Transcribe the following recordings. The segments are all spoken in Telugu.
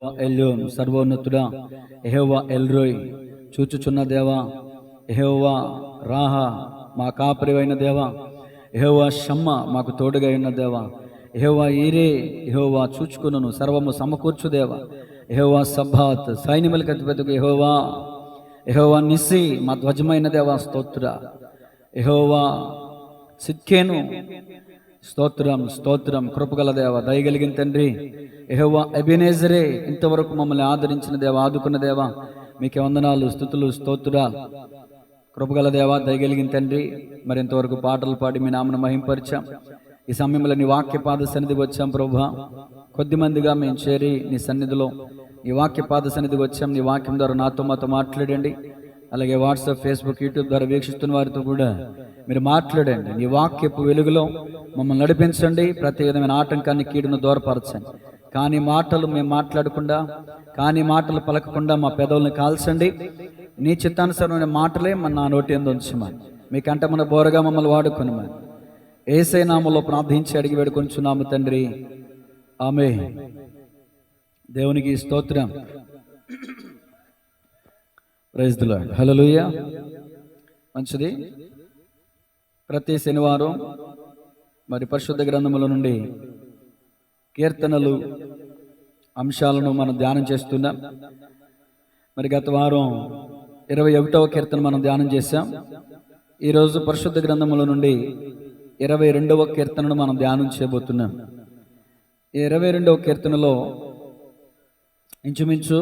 ఎల్యోన్ సర్వోన్నతుడా, యెహోవా ఎల్రోయ్ చూచుచున్న దేవా, యెహోవా రాహా మా కాపరివైన దేవా, యెహోవా షమ్మా మాకు తోడుగా ఉన్న దేవా, యెహోవా ఈరే, యెహోవా చూచుకును సర్వము సమకూర్చు దేవా, యెహోవా సబ్బాత్ సైన్యములకు అధిపతికి యెహోవా, యెహోవా నిస్సి మా ధ్వజమైన దేవా స్తోత్ర, యెహోవా సిక్కేను స్తోత్రం స్తోత్రం. కృపగల దేవ, దయగలిగిన తండ్రి, యెహోవా ఎబెనేజరే ఇంతవరకు మమ్మల్ని ఆదరించిన దేవ, ఆదుకున్న దేవ, మీకే వందనాలు, స్తుతులు, స్తోత్రాలు. కృపగల దేవ, దయగలిగిన తండ్రి, మరి ఇంతవరకు పాటలు పాడి మీ నామను మహింపరిచాం. ఈ సమయంలో నీ వాక్య పాద సన్నిధికి వచ్చాం ప్రభువా. కొద్ది మందిగా మేము చేరి నీ సన్నిధిలో నీ వాక్య పాద సన్నిధికి వచ్చాం. నీ వాక్యం ద్వారా నాతో మాతో మాట్లాడండి. అలాగే వాట్సాప్, ఫేస్బుక్, యూట్యూబ్ ద్వారా వీక్షిస్తున్న వారితో కూడా మీరు మాట్లాడండి. నీ వాక్యపు వెలుగులో మమ్మల్ని నడిపించండి. ప్రతి విధమైన ఆటంకాన్ని, కీడును దూరపరచండి. కానీ మాటలు మేము మాట్లాడకుండా, కానీ మాటలు పలకకుండా మా పెదవులను కాల్చండి. నీ చిత్తానుసరమైన మాటలే నా నోటి యందు ఉంచమని, మీకంటే మన బోరగా మమ్మల్ని వాడుకొనమని యేసయ్య నామములో ప్రార్థించి అడిగి వేడుకొనుచున్నాము తండ్రి, ఆమేన్. దేవునికి స్తోత్రం. Praise the Lord. హల్లెలూయా. మంచిది. ప్రతి శనివారం మరి పరిశుద్ధ గ్రంథముల నుండి కీర్తనలు అంశాలను మనం ధ్యానం చేస్తున్నాం. మరి గత వారం 21వ కీర్తన మనం ధ్యానం చేశాం. ఈరోజు పరిశుద్ధ గ్రంథముల నుండి 22వ కీర్తనను మనం ధ్యానం చేయబోతున్నాం. ఈ 22వ కీర్తనలో ఇంచుమించు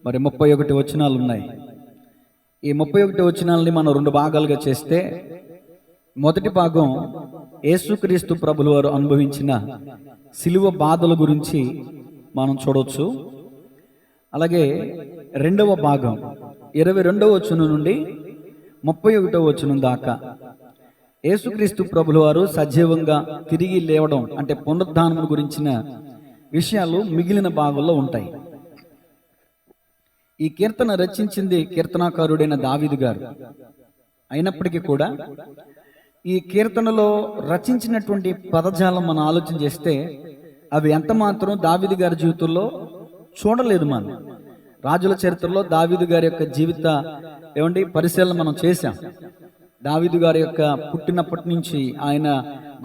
మరి 31 వచనాలు ఉన్నాయి. ఈ 31 వచనాలని మనం 2 భాగాలుగా చేస్తే, మొదటి భాగం యేసుక్రీస్తు ప్రభుల వారు అనుభవించిన సిలువ బాధల గురించి మనం చూడవచ్చు. అలాగే రెండవ భాగం 22వ వచనం నుండి 31వ వచనం దాకా యేసుక్రీస్తు ప్రభుల వారు సజీవంగా తిరిగి లేవడం అంటే పునరుద్ధానం గురించిన విషయాలు మిగిలిన భాగంలో ఉంటాయి. ఈ కీర్తన రచించింది కీర్తనాకారుడైన దావీదు గారు. అయినప్పటికీ కూడా ఈ కీర్తనలో రచించినటువంటి పదజాలం మనం ఆలోచన చేస్తే అవి ఎంత మాత్రం దావీదు గారి జీవితంలో చూడలేదు. మనం రాజుల చరిత్రలో దావీదు గారి యొక్క జీవిత పరిశీలన మనం చేశాం. దావీదు గారి యొక్క పుట్టినప్పటి నుంచి ఆయన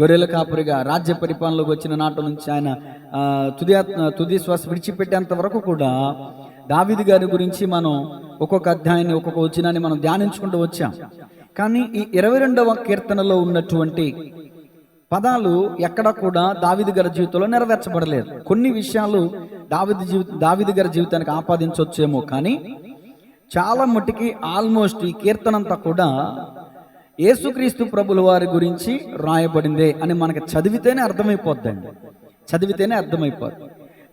గొర్రెల కాపురిగా రాజ్య పరిపాలనలోకి వచ్చిన నాటి నుంచి ఆయన తుది శ్వాస విడిచిపెట్టేంత వరకు కూడా దావీదు గారి గురించి మనం ఒక్కొక్క అధ్యాయాన్ని, ఒక్కొక్క వచనాన్ని మనం ధ్యానించుకుంటూ వచ్చాం. కానీ ఈ 22వ కీర్తనలో ఉన్నటువంటి పదాలు ఎక్కడ కూడా దావీదు గారి జీవితంలో నెరవేర్చబడలేదు. కొన్ని విషయాలు దావీదు గారి జీవితానికి ఆపాదించవచ్చేమో, కానీ చాలా మట్టుకి ఆల్మోస్ట్ ఈ కీర్తన అంతా కూడా యేసుక్రీస్తు ప్రభుల వారి గురించి రాయబడిందే అని మనకి చదివితేనే అర్థమైపోద్దండి.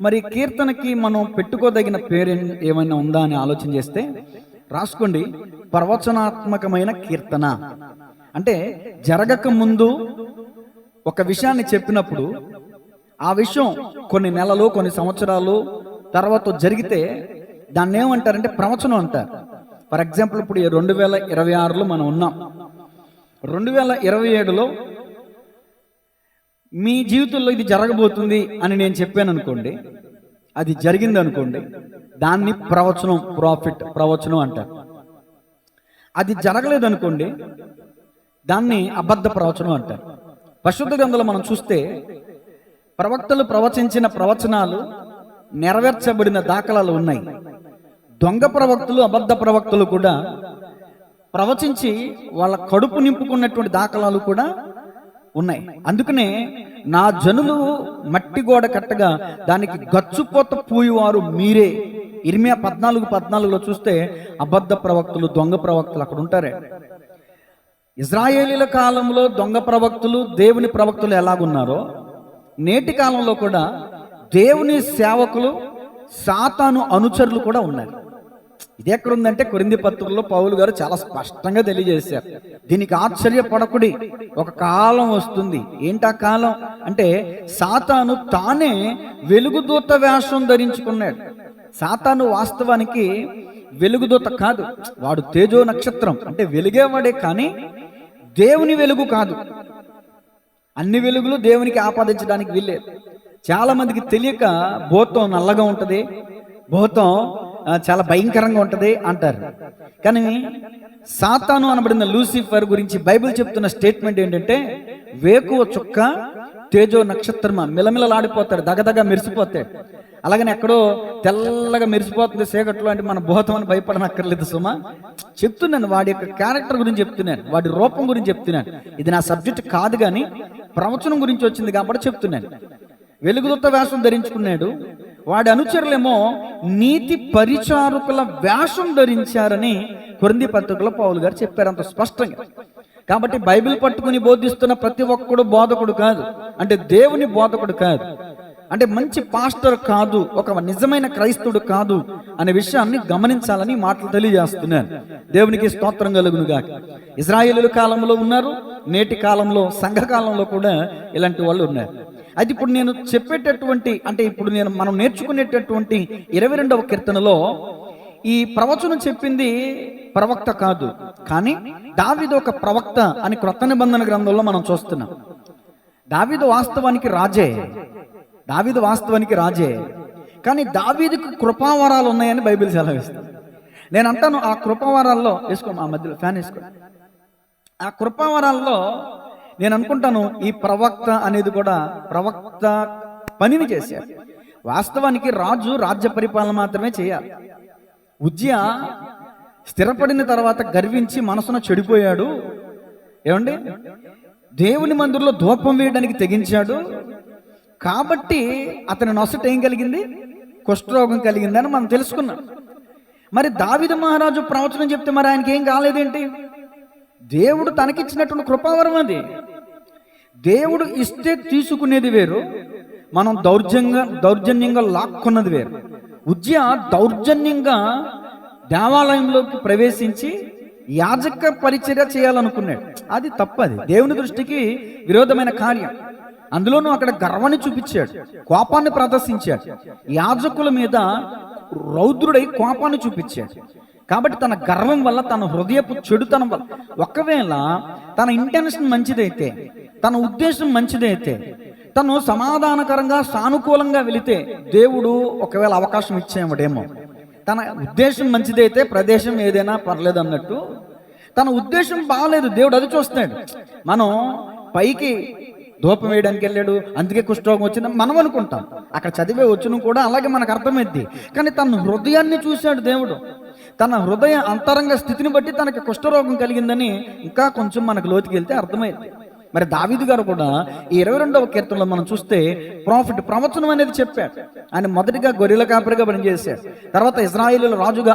మరి కీర్తనకి మనం పెట్టుకోదగిన పేరు ఏమైనా ఉందా అని ఆలోచన చేస్తే రాసుకోండి. ప్రవచనాత్మకమైన కీర్తన. అంటే జరగక ముందు ఒక విషయాన్ని చెప్పినప్పుడు ఆ విషయం కొన్ని నెలలు, కొన్ని సంవత్సరాలు తర్వాత జరిగితే దాన్ని ఏమంటారంటే ప్రవచనం అంటారు. ఫర్ ఎగ్జాంపుల్ ఇప్పుడు 2026లో మనం ఉన్నాం. 2027లో మీ జీవితంలో ఇది జరగబోతుంది అని నేను చెప్పాను అనుకోండి, అది జరిగింది అనుకోండి, దాన్ని ప్రవచనం అంటారు. అది జరగలేదు అనుకోండి, దాన్ని అబద్ధ ప్రవచనం అంటారు. పరిశుద్ధ గ్రంథంలో మనం చూస్తే ప్రవక్తలు ప్రవచించిన ప్రవచనాలు నెరవేర్చబడిన దాఖలాలు ఉన్నాయి. దొంగ ప్రవక్తలు, అబద్ధ ప్రవక్తలు కూడా ప్రవచించి వాళ్ళ కడుపు నింపుకున్నటువంటి దాఖలాలు కూడా ఉన్నాయి. అందుకనే నా జనులు మట్టి గోడ కట్టగా దానికి గచ్చుపోత పూయువారు మీరే. ఇర్మియా 14:14లో చూస్తే అబద్ధ ప్రవక్తలు, దొంగ ప్రవక్తలు అక్కడ ఉంటారే. ఇజ్రాయేలీల కాలంలో దొంగ ప్రవక్తలు, దేవుని ప్రవక్తలు ఎలాగున్నారో నేటి కాలంలో కూడా దేవుని సేవకులు, సాతాను అనుచరులు కూడా ఉన్నారు. ఇది ఎక్కడుందంటే కొరింథీ పత్రికలో పౌలు గారు చాలా స్పష్టంగా తెలియజేశారు. దీనికి ఆశ్చర్యపడకుడి, ఒక కాలం వస్తుంది. ఏంటా కాలం అంటే సాతాను తానే వెలుగుదూత వేషం ధరించుకున్నాడు. సాతాను వాస్తవానికి వెలుగుదూత కాదు, వాడు తేజో నక్షత్రం అంటే వెలిగేవాడే, కానీ దేవుని వెలుగు కాదు. అన్ని వెలుగులు దేవునికి ఆపాదించడానికి వీల్లేదు. చాలా మందికి తెలియక భూతం నల్లగా ఉంటుంది, భూతం చాలా భయంకరంగా ఉంటుంది అంటారు. కానీ సాతాను అనబడిన లూసిఫర్ గురించి బైబిల్ చెప్తున్న స్టేట్మెంట్ ఏంటంటే, వేకువ చుక్క తేజో నక్షత్రమా, మిలమిలలాడిపోతాడు, దగదగ మెరిసిపోతాడు. అలాగని ఎక్కడో తెల్లగా మెరిసిపోతుంది చీకట్లో అంటే మన భూతం అని భయపడనక్కర్లేదు సుమా. చెప్తున్నాను, వాడి యొక్క క్యారెక్టర్ గురించి చెప్తున్నాను, వాడి రూపం గురించి చెప్తున్నాను. ఇది నా సబ్జెక్ట్ కాదు, కానీ ప్రవచనం గురించి వచ్చింది కాబట్టి చెప్తున్నాను. వెలుగుదూత వేషం ధరించుకున్నాడు, వాడి అనుచరులేమో నీతి పరిచారకుల వేషం ధరించారని కొరింథీ పత్రికలో పౌలు గారు చెప్పారు అంత స్పష్టంగా. కాబట్టి బైబిల్ పట్టుకుని బోధిస్తున్న ప్రతి ఒక్కడు బోధకుడు కాదు, అంటే దేవుని బోధకుడు కాదు, అంటే మంచి పాస్టర్ కాదు, ఒక నిజమైన క్రైస్తవుడు కాదు అనే విషయాన్ని గమనించాలని మాటలు తెలియజేస్తున్నాను. దేవునికి స్తోత్రం కలుగునుగాక. ఇశ్రాయేలు కాలంలో ఉన్నారు, నేటి కాలంలో సంఘ కాలంలో కూడా ఇలాంటి వాళ్ళు ఉన్నారు. అది ఇప్పుడు నేను చెప్పేటటువంటి, అంటే ఇప్పుడు మనం నేర్చుకునేటటువంటి 22వ కీర్తనలో ఈ ప్రవచనం చెప్పింది ప్రవక్త కాదు, కానీ దావీదు ఒక ప్రవక్త అని క్రొత్త నిబంధన గ్రంథంలో మనం చూస్తున్నాం. దావీదు వాస్తవానికి రాజే, కానీ దావీదుకు కృపావరాలు ఉన్నాయని బైబిల్ సెలవిస్తుంది. నేను అంటాను, ఆ కృపావరాల్లో వేసుకో, ఆ మధ్యలో ఫ్యాన్ వేసుకో, ఆ కృపావరాల్లో నేను అనుకుంటాను ఈ ప్రవక్త అనేది కూడా ప్రవక్త పనిని చేశారు. వాస్తవానికి రాజు రాజ్య పరిపాలన మాత్రమే చేయాలి. ఉజ్జియా స్థిరపడిన తర్వాత గర్వించి మనసున చెడిపోయాడు. ఏమండి, దేవుని మందిరంలో ధూపం వేయడానికి తెగించాడు. కాబట్టి అతని నొసట ఏం కలిగింది? కుష్ఠరోగం కలిగిందని మనం తెలుసుకున్నాం. మరి దావీదు మహారాజు ప్రవచనం చెప్తే మరి ఆయనకి ఏం కాలేదేంటి? దేవుడు తనకిచ్చినటువంటి కృపావరం అది. దేవుడు ఇస్తే తీసుకునేది వేరు, మనం దౌర్జన్యంగా లాక్కున్నది వేరు. ఉజ్జియా దౌర్జన్యంగా దేవాలయంలోకి ప్రవేశించి యాజక పరిచర్య చేయాలనుకున్నాడు. అది తప్పది, దేవుని దృష్టికి విరోధమైన కార్యం. అందులోనూ అక్కడ గర్వాన్ని చూపించాడు, కోపాన్ని ప్రదర్శించాడు, యాజకుల మీద రౌద్రుడై కోపాన్ని చూపించాడు. కాబట్టి తన గర్వం వల్ల, తన హృదయపు చెడుతనం వల్ల, ఒకవేళ తన ఇంటెన్షన్ మంచిదైతే, తన ఉద్దేశం మంచిదైతే, తను సమాధానకరంగా సానుకూలంగా వెళితే దేవుడు ఒకవేళ అవకాశం ఇచ్చేవాడేమో. తన ఉద్దేశం మంచిదైతే ప్రదేశం ఏదైనా పర్లేదు అన్నట్టు, తన ఉద్దేశం బాగలేదు, దేవుడు అది చూస్తాడు. మనం పైకి ధూపం వేయడానికి వెళ్ళాడు, అందుకే కుష్ఠరోగం వచ్చిందని మనం అనుకుంటాం. అక్కడ చదివే వచ్చిన కూడా అలాగే మనకు అర్థమైద్ది. కానీ తన హృదయాన్ని చూశాడు దేవుడు. తన హృదయ అంతరంగ స్థితిని బట్టి తనకి కుష్ఠరోగం కలిగిందని ఇంకా కొంచెం మనకు లోతుకి వెళ్తే అర్థమైంది. మరి దావీదు గారు కూడా ఈ 22వ కీర్తనలో మనం చూస్తే ప్రవచనం అనేది చెప్పాడు. ఆయన మొదటిగా గొర్రెల కాపరిగా పనిచేశాడు, తర్వాత ఇశ్రాయేలు రాజుగా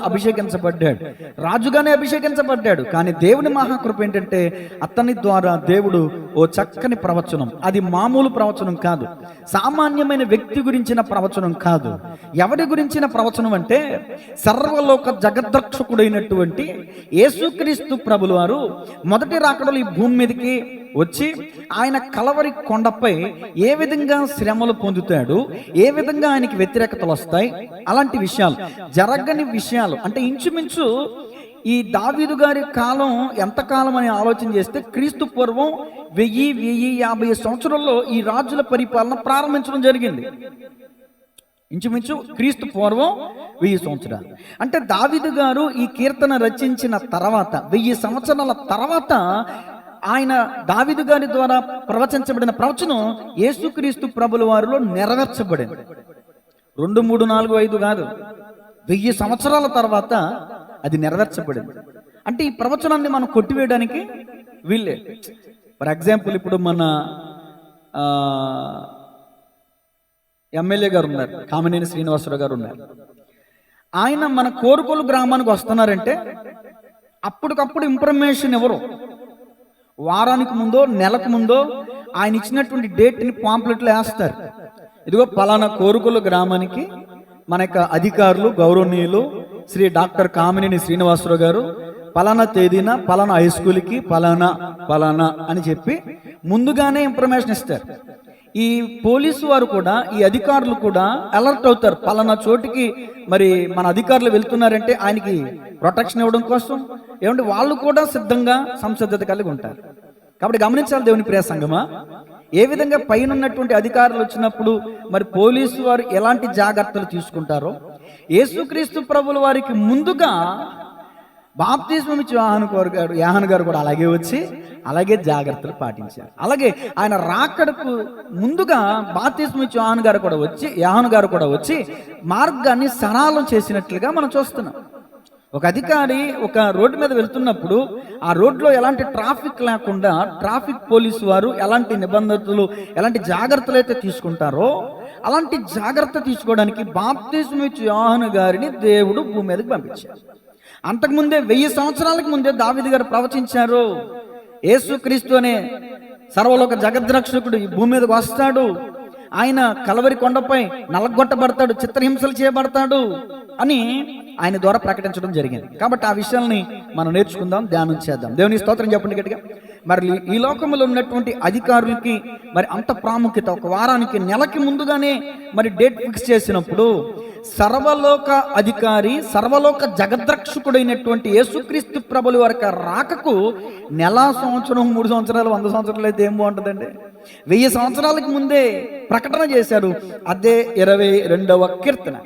రాజుగానే అభిషేకించబడ్డాడు. కానీ దేవుని మహాకృప ఏంటంటే అతని ద్వారా దేవుడు ఓ చక్కని ప్రవచనం, అది మామూలు ప్రవచనం కాదు, సామాన్యమైన వ్యక్తి గురించిన ప్రవచనం కాదు. ఎవరి గురించిన ప్రవచనం అంటే సర్వలోక జగద్రక్షకుడైనటువంటి యేసుక్రీస్తు ప్రభుల వారు మొదటి రాకడలో ఈ భూమి మీదకి వచ్చి ఆయన కలవరి కొండపై ఏ విధంగా శ్రమలు పొందుతాడు, ఏ విధంగా ఆయనకి వ్యతిరేకతలు వస్తాయి, అలాంటి విషయాలు, జరగని విషయాలు. అంటే ఇంచుమించు ఈ దావీదు గారి కాలం ఎంతకాలం అని ఆలోచన చేస్తే క్రీస్తు పూర్వం 1050 సంవత్సరాల్లో ఈ రాజుల పరిపాలన ప్రారంభించడం జరిగింది. ఇంచుమించు క్రీస్తు పూర్వం 1000 సంవత్సరాలు. అంటే దావీదు గారు ఈ కీర్తన రచించిన తర్వాత 1000 సంవత్సరాల తర్వాత ఆయన దావీదు గారి ద్వారా ప్రవచించబడిన ప్రవచనం యేసుక్రీస్తు ప్రభుల వారిలో నెరవేర్చబడింది. 2, 3, 4, 5 కాదు, 1000 సంవత్సరాల తర్వాత అది నెరవేర్చబడింది. అంటే ఈ ప్రవచనాన్ని మనం కొట్టివేయడానికి వీళ్ళే. ఫర్ ఎగ్జాంపుల్, ఇప్పుడు మన ఎమ్మెల్యే గారు ఉన్నారు, కామినేని శ్రీనివాసరావు గారు ఉన్నారు. ఆయన మన కోరుకొలు గ్రామానికి వస్తున్నారంటే అప్పటికప్పుడు ఇన్ఫర్మేషన్ ఎవరు, వారానికి ముందో నెలకు ముందో ఆయన ఇచ్చినటువంటి డేట్ని పాంప్లెట్లో వేస్తారు. ఇదిగో పలానా కోరుకొల గ్రామానికి మన యొక్క అధికారులు గౌరవనీయులు శ్రీ డాక్టర్ కామినేని శ్రీనివాసరావు గారు పలానా తేదీన పలానా హై స్కూల్కి పలానా అని చెప్పి ముందుగానే ఇన్ఫర్మేషన్ ఇస్తారు. ఈ పోలీసు వారు కూడా, ఈ అధికారులు కూడా అలర్ట్ అవుతారు, పలానా చోటికి మరి మన అధికారులు వెళ్తున్నారంటే ఆయనకి ప్రొటెక్షన్ ఇవ్వడం కోసం. ఏమంటే వాళ్ళు కూడా సిద్ధంగా సంసిద్ధత కలిగి ఉంటారు. కాబట్టి గమనించాలి దేవుని ప్రియ సంగమా, ఏ విధంగా పైన ఉన్నటువంటి అధికారులు వచ్చినప్పుడు మరి పోలీసు వారు ఎలాంటి జాగ్రత్తలు తీసుకుంటారో, యేసుక్రీస్తు ప్రభుల వారికి ముందుగా బాప్తిస్మం ఇచ్చి యోహాను గారు కూడా అలాగే వచ్చి అలాగే జాగ్రత్తలు పాటించారు. అలాగే ఆయన రాకడకు ముందుగా బాప్తిస్మం ఇచ్చి యోహాను గారు కూడా వచ్చి మార్గాన్ని సరళం చేసినట్లుగా మనం చూస్తున్నాం. ఒక అధికారి ఒక రోడ్డు మీద వెళ్తున్నప్పుడు ఆ రోడ్లో ఎలాంటి ట్రాఫిక్ లేకుండా ట్రాఫిక్ పోలీసు వారు ఎలాంటి నిబంధనలు, ఎలాంటి జాగ్రత్తలు అయితే తీసుకుంటారో అలాంటి జాగ్రత్త తీసుకోవడానికి బాప్తిస్మం ఇచ్చి యోహాను గారిని దేవుడు భూమి మీదకి పంపించారు. అంతకుముందే 1000 సంవత్సరాలకు ముందే దావీదు గారు ప్రవచించారు, యేసుక్రీస్తు అనే సర్వలోక జగద్రక్షకుడు ఈ భూమి మీదకి వస్తాడు, ఆయన కలవరి కొండపై నలగొట్టబడతాడు, చిత్రహింసలు చేయబడతాడు అని ఆయన ద్వారా ప్రకటించడం జరిగింది. కాబట్టి ఆ విషయాల్ని మనం నేర్చుకుందాం, ధ్యానం చేద్దాం. దేవుని స్తోత్రం చెప్పండి గట్టిగా. మరి ఈ లోకంలో ఉన్నటువంటి అధికారులకి మరి అంత ప్రాముఖ్యత, ఒక వారానికి నెలకి ముందుగానే మరి డేట్ ఫిక్స్ చేసినప్పుడు సర్వలోక అధికారి, సర్వలోక జగద్రక్షకుడైనటువంటి యేసుక్రీస్తు ప్రభుల వారికి రాకకు నెల, సంవత్సరం, 3 సంవత్సరాలు, 100 సంవత్సరాలు అయితే ఏం బాగుంటుందండి. 1000 సంవత్సరాలకు ముందే ప్రకటన చేశారు. అదే 22వ కీర్తన.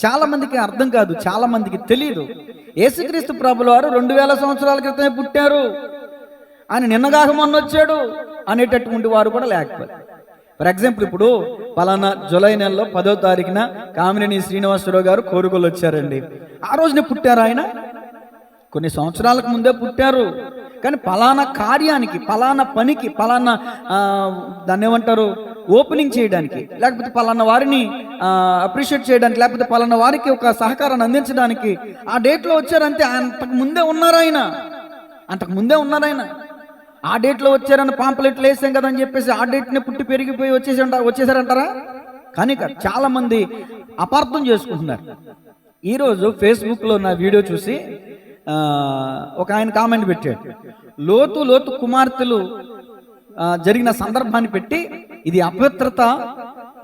చాలా మందికి అర్థం కాదు, చాలా మందికి తెలియదు. యేసుక్రీస్తు ప్రభుల వారు 2000 సంవత్సరాల క్రితమే పుట్టారు, ఆయన నిన్నగాక మొన్న వచ్చాడు అనేటటువంటి వారు కూడా లేకపోతే. ఫర్ ఎగ్జాంపుల్, ఇప్పుడు పలానా జూలై నెలలో 10వ తారీఖున కామినేని శ్రీనివాసరావు గారు కోరుకోలు వచ్చారండి. ఆ రోజునే పుట్టారు ఆయన? కొన్ని సంవత్సరాలకు ముందే పుట్టారు. కానీ పలానా కార్యానికి, పలానా పనికి, పలానా దాన్ని ఏమంటారు, ఓపెనింగ్ చేయడానికి, లేకపోతే పలానా వారిని అప్రిషియేట్ చేయడానికి, లేకపోతే పలానా వారికి ఒక సహకారాన్ని అందించడానికి ఆ డేట్లో వచ్చారంతే. అంతకు ముందే ఉన్నారు ఆయన, అంతకు ముందే ఉన్నారు ఆయన. ఆ డేట్లో వచ్చారని పాంప్లెట్లు వేసాం కదా అని చెప్పేసి ఆ డేట్ని పుట్టి పెరిగిపోయి వచ్చేసారంటారా? కానీ చాలా మంది అపార్థం చేసుకుంటున్నారు. ఈరోజు ఫేస్బుక్లో నా వీడియో చూసి ఒక ఆయన కామెంట్ పెట్టాడు, లోతు కుమార్తెలు జరిగిన సందర్భాన్ని పెట్టి ఇది అపవిత్రత,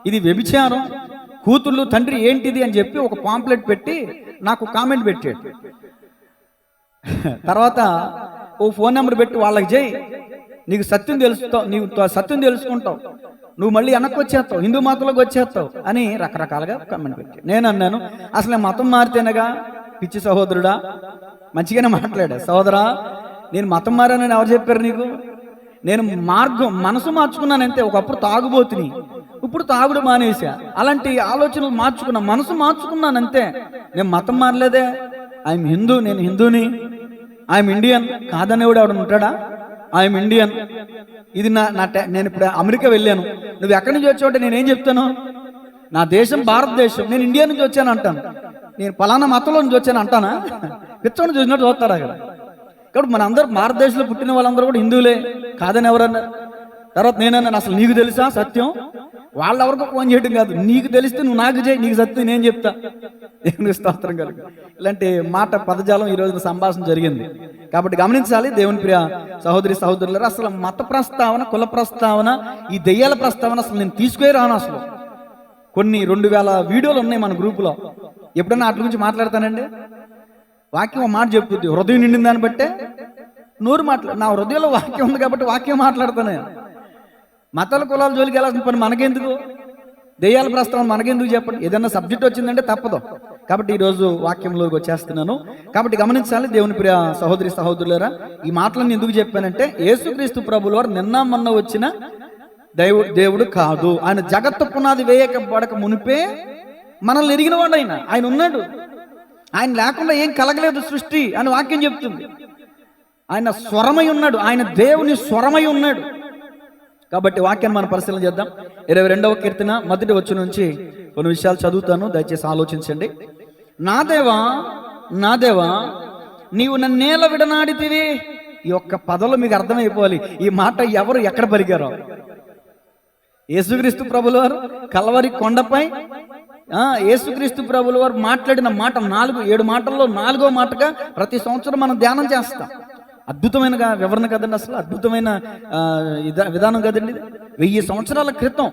ఇది వ్యభిచారం, కూతుళ్ళు తండ్రి ఏంటిది అని చెప్పి ఒక పాంప్లెట్ పెట్టి నాకు కామెంట్ పెట్టాడు. తర్వాత ఓ ఫోన్ నెంబర్ పెట్టి వాళ్ళకి చేయి, నీకు సత్యం తెలుస్తావు, నీవు సత్యం తెలుసుకుంటావు, నువ్వు మళ్ళీ వెనక్కి వచ్చేస్తావు, హిందూ మతంలోకి వచ్చేస్తావు అని రకరకాలుగా కామెంట్ పెట్టి. నేను అన్నాను, అసలు మతం మారితేనగా పిచ్చి సహోదరుడా, మంచిగానే మాట్లాడా. సహోదరా, నేను మతం మారానని ఎవరు చెప్పారు నీకు? నేను మనసు మార్చుకున్నానంతే. ఒకప్పుడు తాగుబోతుని, ఇప్పుడు తాగుడు మానేసా. అలాంటి ఆలోచనలు మార్చుకున్నా, మనసు మార్చుకున్నానంతే. నేను మతం మారలేదే. ఐఎమ్ హిందూ, నేను హిందూని. ఐఎమ్ ఇండియన్ కాదనేవాడు ఎవడు ఉంటాడా? I'm Indian. ఇది నేను ఇప్పుడు అమెరికా వెళ్ళాను, నువ్వు ఎక్కడి నుంచి వచ్చావంటే నేనేం చెప్తాను? నా దేశం భారతదేశం, నేను ఇండియా నుంచి వచ్చాను అంటాను. నేను పలానా మతంలో నుంచి వచ్చాను అంటానా? పిచ్చోని చూసినట్టు చూస్తాడు అక్కడ. కాబట్టి మన అందరూ భారతదేశంలో పుట్టిన వాళ్ళందరూ కూడా హిందువులే కాదని ఎవరన్నారు? తర్వాత నేనన్నాను, అసలు నీకు తెలుసా సత్యం? వాళ్ళెవరికో ఫోన్ చేయడం కాదు, నీకు తెలిస్తే నువ్వు నాకు చేయి, నీకు సత్యం నేను చెప్తా. దేవునికి స్తోత్రం కలుగు. ఇలాంటి మాట పదజాలం ఈ రోజున సంభాషణ జరిగింది. కాబట్టి గమనించాలి దేవుని ప్రియ సహోదరి సహోదరులారా, అసలు మత ప్రస్తావన, కుల ప్రస్తావన, ఈ దెయ్యాల ప్రస్తావన అసలు నేను తీసుకునే రాను. అసలు కొన్ని 2000 వీడియోలు ఉన్నాయి మన గ్రూపులో. ఎప్పుడన్నా వాటి గురించి మాట్లాడతానండి? వాక్యం మాట చెప్తుంది, హృదయం నిండిన దాన్ని బట్టే నోరు నా హృదయంలో వాక్యం ఉంది కాబట్టి వాక్యం మాట్లాడతాను. మతాల కులాల జోలికి వెళ్ళాల్సిన పని మనకెందుకు? దెయ్యాల ప్రస్తావన మనకెందుకు చెప్పండి? ఏదన్నా సబ్జెక్ట్ వచ్చిందంటే తప్పదు. కాబట్టి ఈరోజు వాక్యంలోకి వచ్చేస్తున్నాను. కాబట్టి గమనించాలి దేవుని ప్రియ సహోదరి సహోదరులారా, ఈ మాటలను ఎందుకు చెప్పానంటే, యేసుక్రీస్తు ప్రభుల వారు నిన్న మొన్న వచ్చిన దేవుడు కాదు. ఆయన జగత్తు పునాది వేయకబడక మునిపే మనల్ని ఎరిగిన వాడు. ఆయన ఉన్నాడు, ఆయన లేకుండా ఏం కలగలేదు సృష్టి అని వాక్యం చెప్తుంది. ఆయన స్వరమై ఉన్నాడు, ఆయన దేవుని స్వరమై ఉన్నాడు. కాబట్టి వాక్యాన్ని మనం పరిశీలన చేద్దాం. 22వ కీర్తన 1వ వచనం నుంచి కొన్ని విషయాలు చదువుతాను, దయచేసి ఆలోచించండి. నా దేవా, నా దేవా, నీవు నన్నేల విడనాడితివి. ఈ ఒక్క పదంలో మీకు అర్థమైపోవాలి ఈ మాట ఎవరు ఎక్కడ పలికారో. యేసుక్రీస్తు ప్రభుల వారు కల్వరి కొండపై యేసుక్రీస్తు ప్రభుల వారు మాట్లాడిన మాట 7 మాటల్లో 4వ మాటగా ప్రతి సంవత్సరం మనం ధ్యానం చేస్తాం. అద్భుతమైన వివరణ కదండి, అసలు అద్భుతమైన విధానం కదండి. 1000 సంవత్సరాల క్రితం.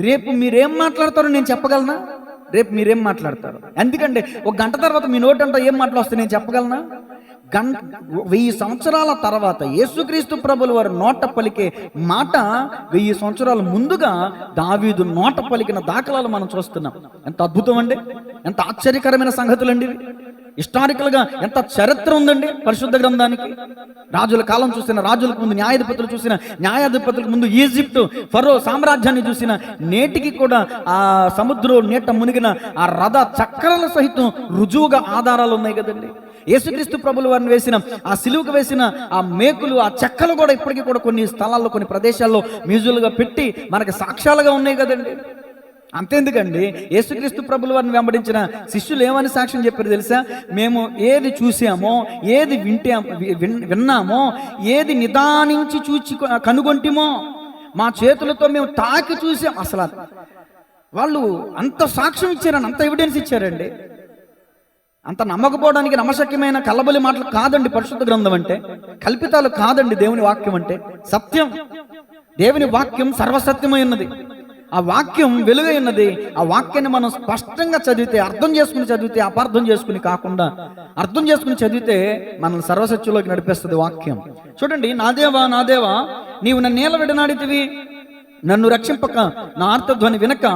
రేపు మీరేం మాట్లాడతారో నేను చెప్పగలనా? రేపు మీరేం మాట్లాడతారు? ఎందుకంటే 1 గంట తర్వాత మీ నోటంతా ఏం మాటలు వస్తాయి నేను చెప్పగలనా? 1000 సంవత్సరాల తర్వాత యేసుక్రీస్తు ప్రభుల వారు నోట పలికే మాట 1000 సంవత్సరాల ముందుగా దావీదు నోట పలికిన దాఖలాలు మనం చూస్తున్నాం. ఎంత అద్భుతం అండి, ఎంత ఆశ్చర్యకరమైన సంగతులండి. హిస్టారికల్గా ఎంత చరిత్ర ఉందండి పరిశుద్ధ గ్రంథానికి. రాజుల కాలం చూసిన, రాజులకు ముందు న్యాయాధిపతులు చూసిన, న్యాయాధిపతులకు ముందు ఈజిప్టు ఫరో సామ్రాజ్యాన్ని చూసిన, నేటికి కూడా ఆ సముద్రం నీట మునిగిన ఆ రథ చక్రాల సహితం రుజువుగా ఆధారాలు ఉన్నాయి కదండి. యేసుక్రీస్తు ప్రభుల వారిని వేసిన ఆ సిలువకు వేసిన ఆ మేకులు, ఆ చెక్కలు కూడా ఇప్పటికీ కూడా కొన్ని స్థలాల్లో, కొన్ని ప్రదేశాల్లో మ్యూజియంలుగా పెట్టి మనకి సాక్ష్యాలుగా ఉన్నాయి కదండి. అంతేందుకండి, యేసుక్రీస్తు ప్రభుల వారిని వెంబడించిన శిష్యులు ఏమని సాక్ష్యం చెప్పారు తెలుసా? మేము ఏది చూసామో, ఏది విన్నామో, ఏది నిదానించి చూచి కనుగొంటిమో, మా చేతులతో మేము తాకి చూసాం. అసలు వాళ్ళు అంత సాక్ష్యం ఇచ్చారని, అంత ఎవిడెన్స్ ఇచ్చారండి. అంత నమ్మకపోవడానికి నమ్మశక్యమైన కల్లబొలి మాటలు కాదండి పరిశుద్ధ గ్రంథం అంటే, కల్పితాలు కాదండి దేవుని వాక్యం అంటే. సత్యం, దేవుని వాక్యం సర్వసత్యమై ఉన్నది. ఆ వాక్యం వెలుగై ఉన్నది. ఆ వాక్యాన్ని మనం స్పష్టంగా చదివితే, అర్థం చేసుకుని చదివితే, అపార్థం చేసుకుని కాకుండా అర్థం చేసుకుని చదివితే మనల్ని సర్వసత్యంలోకి నడిపిస్తుంది వాక్యం. చూడండి, నా దేవా, నా దేవా, నీవు నన్నేల విడనాడితివి, నన్ను రక్షింపక, నా ఆర్తధ్వని వినక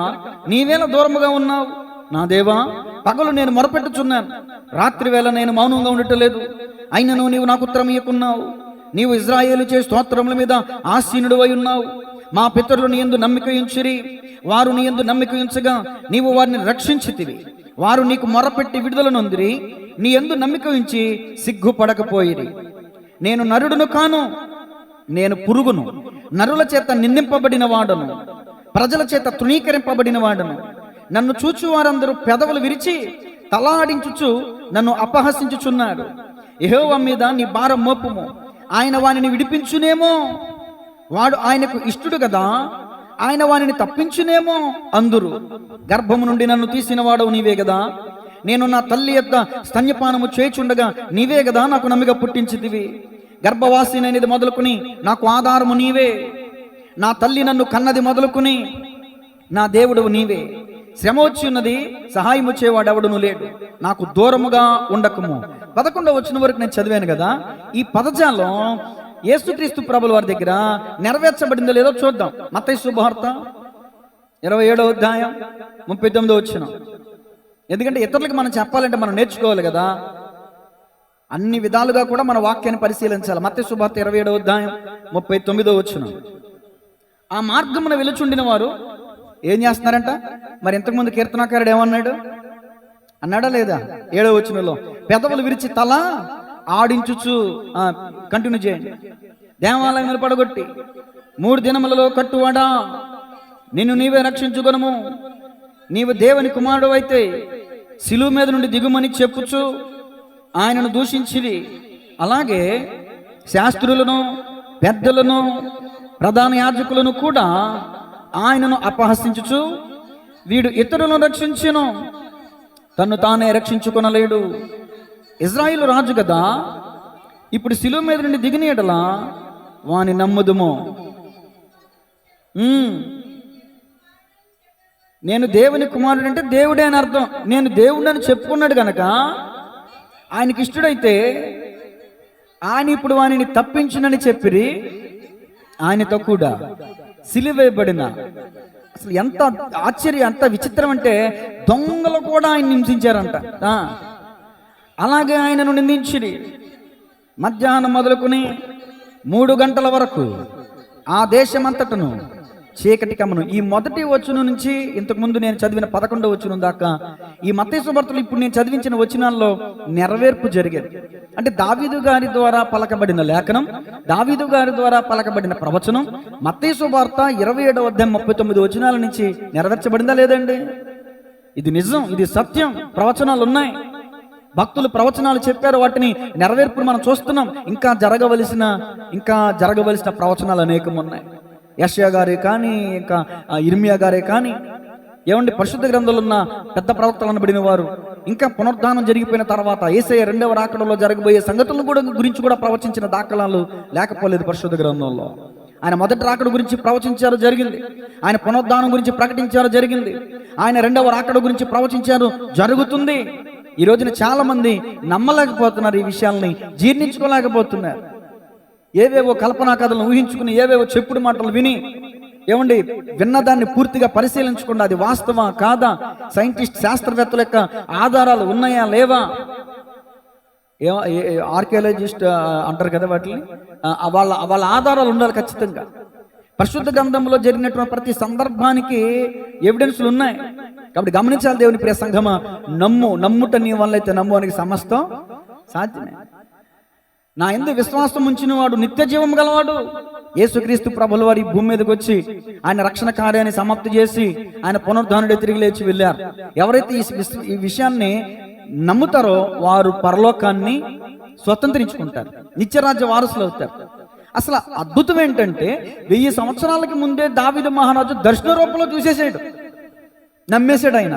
నీవేళ దూరముగా ఉన్నావు. నా దేవా, పగలు నేను మొరపెట్టుచున్నాను, రాత్రి వేళ నేను మౌనంగా ఉండటలేదు. అయినను నీవు నాకు ఉత్తరం ఇయ్యకున్నావు. నీవు ఇజ్రాయేలు చే స్తోత్రముల మీద ఆసీనుడు అయి ఉన్నావు. మా పితరులు నీ యందు నమ్మిక ఉంచిరి, వారు నీ యందు నమ్మిక ఉంచగా నీవు వారిని రక్షించితివి. వారు నీకు మొరపెట్టి విడుదల నొందిరి, నీ యందు నమ్మిక ఉంచి సిగ్గుపడకపోయిరి. నేను నరుడును కాను, నేను పురుగును, నరుల చేత నిందింపబడిన వాడను, ప్రజల చేత తృణీకరింపబడిన వాడను. నన్ను చూచు వారందరూ పెదవులు విరిచి తలాడించుచు నన్ను అపహసించుచున్నారు. యెహోవా మీద నీ భారం మోపుము, ఆయన వానిని విడిపించునేమో. వాడు ఆయనకు ఇష్టుడు కదా, ఆయన వానిని తప్పించునేమో అందురు. గర్భము నుండి నన్ను తీసిన వాడవు నీవే కదా. నేను నా తల్లి యొక్క స్తన్యపానము చేయుచుండగా నీవే కదా నాకు నమ్మిక పుట్టించితివి. గర్భవాసినైనది మొదలుకుని నాకు ఆధారము నీవే. నా తల్లి నన్ను కన్నది మొదలుకుని నా దేవుడు నీవే. శ్రమ వచ్చి ఉన్నది, సహాయం వచ్చేవాడెవడును లేడు. నాకు దూరముగా ఉండకము. 11వ వచనం వరకు నేను చదివాను కదా. ఈ పదజాలం యేసుక్రీస్తు ప్రభుల వారి దగ్గర నెరవేర్చబడిందో లేదో చూద్దాం. మత్తయి శుభవార్త 27వ అధ్యాయం 39వ వచనం. ఎందుకంటే ఇతరులకు మనం చెప్పాలంటే మనం నేర్చుకోవాలి కదా, అన్ని విధాలుగా కూడా మన వాక్యాన్ని పరిశీలించాలి. మత్తయి శుభవార్త 27వ అధ్యాయం 39వ వచనం. ఆ మార్గమున వెలుచుండిన వారు ఏం చేస్తున్నారంట? మరి ఇంతకుముందు కీర్తనాకారుడు ఏమన్నాడు? అన్నాడా లేదా? 7వ వచనంలో పెదవులు విరిచి తల ఆడించుచు, కంటిన్యూ చేయండి. దేవాలయములు పడగొట్టి 3 దినములలో కట్టువాడా, నిన్ను నీవే రక్షించుకొనుము. నీవు దేవుని కుమారుడు అయితే శిలువ మీద నుండి దిగుమని చెప్పుచు ఆయనను దూషించిరి. అలాగే శాస్త్రులను, పెద్దలను, ప్రధాన యాజకులను కూడా ఆయనను అపహసించుచు, వీడు ఇతరులను రక్షించును, తన్ను తానే రక్షించుకొనలేడు. ఇజ్రాయిలు రాజు కదా, ఇప్పుడు శిలువ మీద నుండి దిగిన ఎడల వాని నమ్ముదుమో. నేను దేవుని కుమారుడు అంటే దేవుడే అని అర్థం. నేను దేవుడు అని చెప్పుకున్నాడు గనక ఆయనకి ఇష్టడైతే ఆయన ఇప్పుడు వానిని తప్పించునని చెప్పిరి. ఆయనతో కూడా సిలువేయబడిన, అసలు ఎంత ఆశ్చర్యం, ఎంత విచిత్రం అంటే దొంగలు కూడా ఆయన హింసించారంట. అలాగే ఆయనను నిందించిరి. మధ్యాహ్నం మొదలుకొని 3 గంటల వరకు ఆ దేశమంతటను చీకటి కమ్మను. ఈ మొదటి వచనం నుంచి ఇంతకుముందు నేను చదివిన 11వ వచనం దాకా ఈ మత్తయి సువార్తలో ఇప్పుడు నేను చదివించిన వచనాల్లో నెరవేర్పు జరిగేది. అంటే దావీదు గారి ద్వారా పలకబడిన లేఖనం, దావీదు గారి ద్వారా పలకబడిన ప్రవచనం మత్తయి సువార్త 27వ అధ్యాయం 39 వచనాల నుంచి నెరవేర్చబడిందా లేదండి? ఇది నిజం, ఇది సత్యం. ప్రవచనాలు ఉన్నాయి, భక్తులు ప్రవచనాలు చెప్పారు, వాటిని నెరవేర్పును మనం చూస్తున్నాం. ఇంకా జరగవలసిన ప్రవచనాలు అనేకం ఉన్నాయి. యెషయా గారే కానీ, ఇంకా ఇర్మియా గారే కానీ, ఏమండి పరిశుద్ధ గ్రంథంలో ఉన్న పెద్ద ప్రవక్తలు అనబడిన వారు ఇంకా పునరుద్ధానం జరిగిపోయిన తర్వాత యేసయ్య 2వ రాకడలో జరగబోయే సంగతులను గురించి కూడా ప్రవచించిన దాఖలాలు లేకపోలేదు పరిశుద్ధ గ్రంథంలో. ఆయన మొదటి రాకడ గురించి ప్రవచించారు, జరిగింది. ఆయన పునరుద్ధానం గురించి ప్రకటించారు, జరిగింది. ఆయన 2వ రాకడ గురించి ప్రవచించారు, జరుగుతుంది. ఈ రోజున చాలా మంది నమ్మలేకపోతున్నారు, ఈ విషయాల్ని జీర్ణించుకోలేకపోతున్నారు. ఏవేవో కల్పనా కథలను ఊహించుకుని, ఏవేవో చెప్పుడు మాటలు విని, ఏమండి, విన్నదాన్ని పూర్తిగా పరిశీలించకుండా అది వాస్తవా కాదా, సైంటిస్ట్ శాస్త్రవేత్తల యొక్క ఆధారాలు ఉన్నాయా లేవా, ఆర్కియాలజిస్ట్ అంటారు కదా వాటిని, వాళ్ళ ఆధారాలు ఉండాలి ఖచ్చితంగా. పరిశుద్ధ గ్రంథంలో జరిగినటువంటి ప్రతి సందర్భానికి ఎవిడెన్స్లు ఉన్నాయి. కాబట్టి గమనించాలి దేవుని ప్రియ సంఘమా, నమ్ముట నీ వల్ల అయితే నమ్ము అని సమస్తం సాధ్యమే. నా యందు విశ్వాసం ఉంచిన వాడు నిత్య జీవం గలవాడు. యేసుక్రీస్తు ప్రభుల వారి భూమి మీదకి వచ్చి ఆయన రక్షణ కార్యాన్ని సమాప్తి చేసి ఆయన పునరుద్ధానుడే తిరిగి లేచి వెళ్ళారు. ఎవరైతే ఈ విషయాన్ని నమ్ముతారో వారు పరలోకాన్ని స్వతంత్రించుకుంటారు, నిత్యరాజ్య వారసులు అవుతారు. అసలు అద్భుతం ఏంటంటే 1000 సంవత్సరాలకి ముందే దావీదు మహారాజు దర్శన రూపంలో చూసేసాడు, నమ్మేశాడు ఆయన.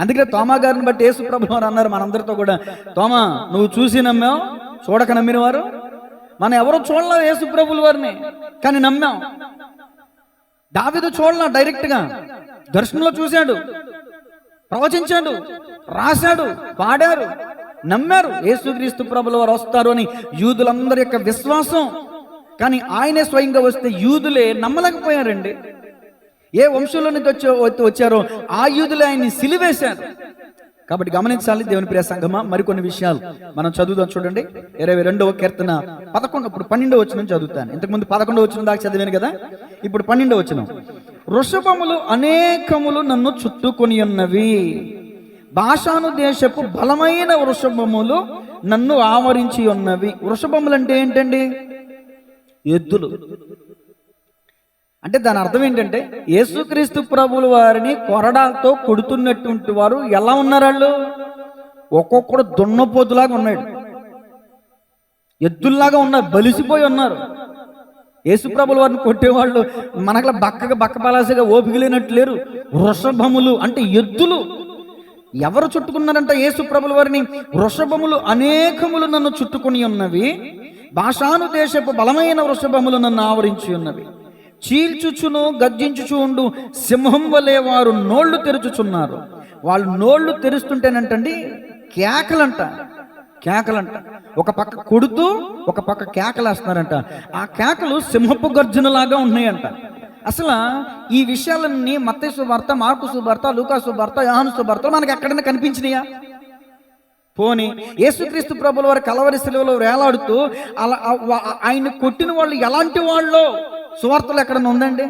అందుకే తోమా గారిని బట్టి యేసు ప్రభువు వారు అన్నారు మనందరితో కూడా, తోమా నువ్వు చూసి నమ్మావు, చూడక నమ్మిన వారు. మనం ఎవరో చూడలేవు యేసు ప్రభువుల వారిని, కానీ నమ్మాం. దావీదు చూడలా, డైరెక్ట్ గా దర్శనంలో చూశాడు, ప్రవచించాడు, రాశాడు, పాడారు, నమ్మారు. యేసుక్రీస్తు ప్రభువుల వారు వస్తారు అని యూదులందరి యొక్క విశ్వాసం. కానీ ఆయనే స్వయంగా వస్తే యూదులే నమ్మలేకపోయారండి. ఏ వంశంలో నుంచి వచ్చారో ఆ యూదులే ఆయన్ని సిలివేశారు. కాబట్టి గమనించాలి దేవుని ప్రియ సంఘమా. మరికొన్ని విషయాలు మనం చదువుదాం. చూడండి 22వ కీర్తన 11, ఇప్పుడు 12వ వచనం చదువుతాను. ఇంతకుముందు 11వ వచనం దాకా చదివాను కదా, ఇప్పుడు 12వ వచనం. వృషభములు అనేకములు నన్ను చుట్టుకొని ఉన్నవి, బాషాను దేశపు బలమైన వృషభములు నన్ను ఆవరించి ఉన్నవి. వృషభములు అంటే ఏంటండి? ఎద్దులు. అంటే దాని అర్థం ఏంటంటే యేసుక్రీస్తు ప్రభువుల వారిని కొరడాలతో కొడుతున్నటువంటి వారు ఎలా ఉన్నారు? వాళ్ళు ఒక్కొక్కడు దున్నపోతులాగా ఉన్నాడు, ఎద్దుల్లాగా ఉన్నారు, బలిసిపోయి ఉన్నారు. యేసు ప్రభువుల వారిని కొట్టేవాళ్ళు మనకలా బక్క పలాసగా ఓపికలేనట్టు లేరు. వృషభములు అంటే ఎద్దులు. ఎవరు చుట్టుకున్నారంట యేసు ప్రభువుల వారిని? వృషభములు అనేకములు నన్ను చుట్టుకొని ఉన్నవి, బాషాను దేశపు బలమైన వృషభములు నన్ను ఆవరించి ఉన్నవి. చీల్చుచును గర్జించుచు ఉండు సింహం వలె వారు నోళ్లు తెరుచుచున్నారు. వాళ్ళు నోళ్లు తెరుస్తుంటేనంటండి కేకలంట. ఒక పక్క కొడుతూ ఒక పక్క కేకలేస్తున్నారంట. ఆ కేకలు సింహపు గర్జనలాగా ఉన్నాయంట. అసలు ఈ విషయాలన్నీ మత్తయి సువార్త, మార్కు సువార్త, లూకా సువార్త, యోహాను సువార్త మనకి ఎక్కడైనా కనిపించినాయా? పోనీ యేసుక్రీస్తు ప్రభువుల వారు కలవరి శిలువలో వేలాడుతూ అలా ఆయన కొట్టిన వాళ్ళు ఎలాంటి వాళ్ళు సువార్తలు ఎక్కడన్నా ఉందండి?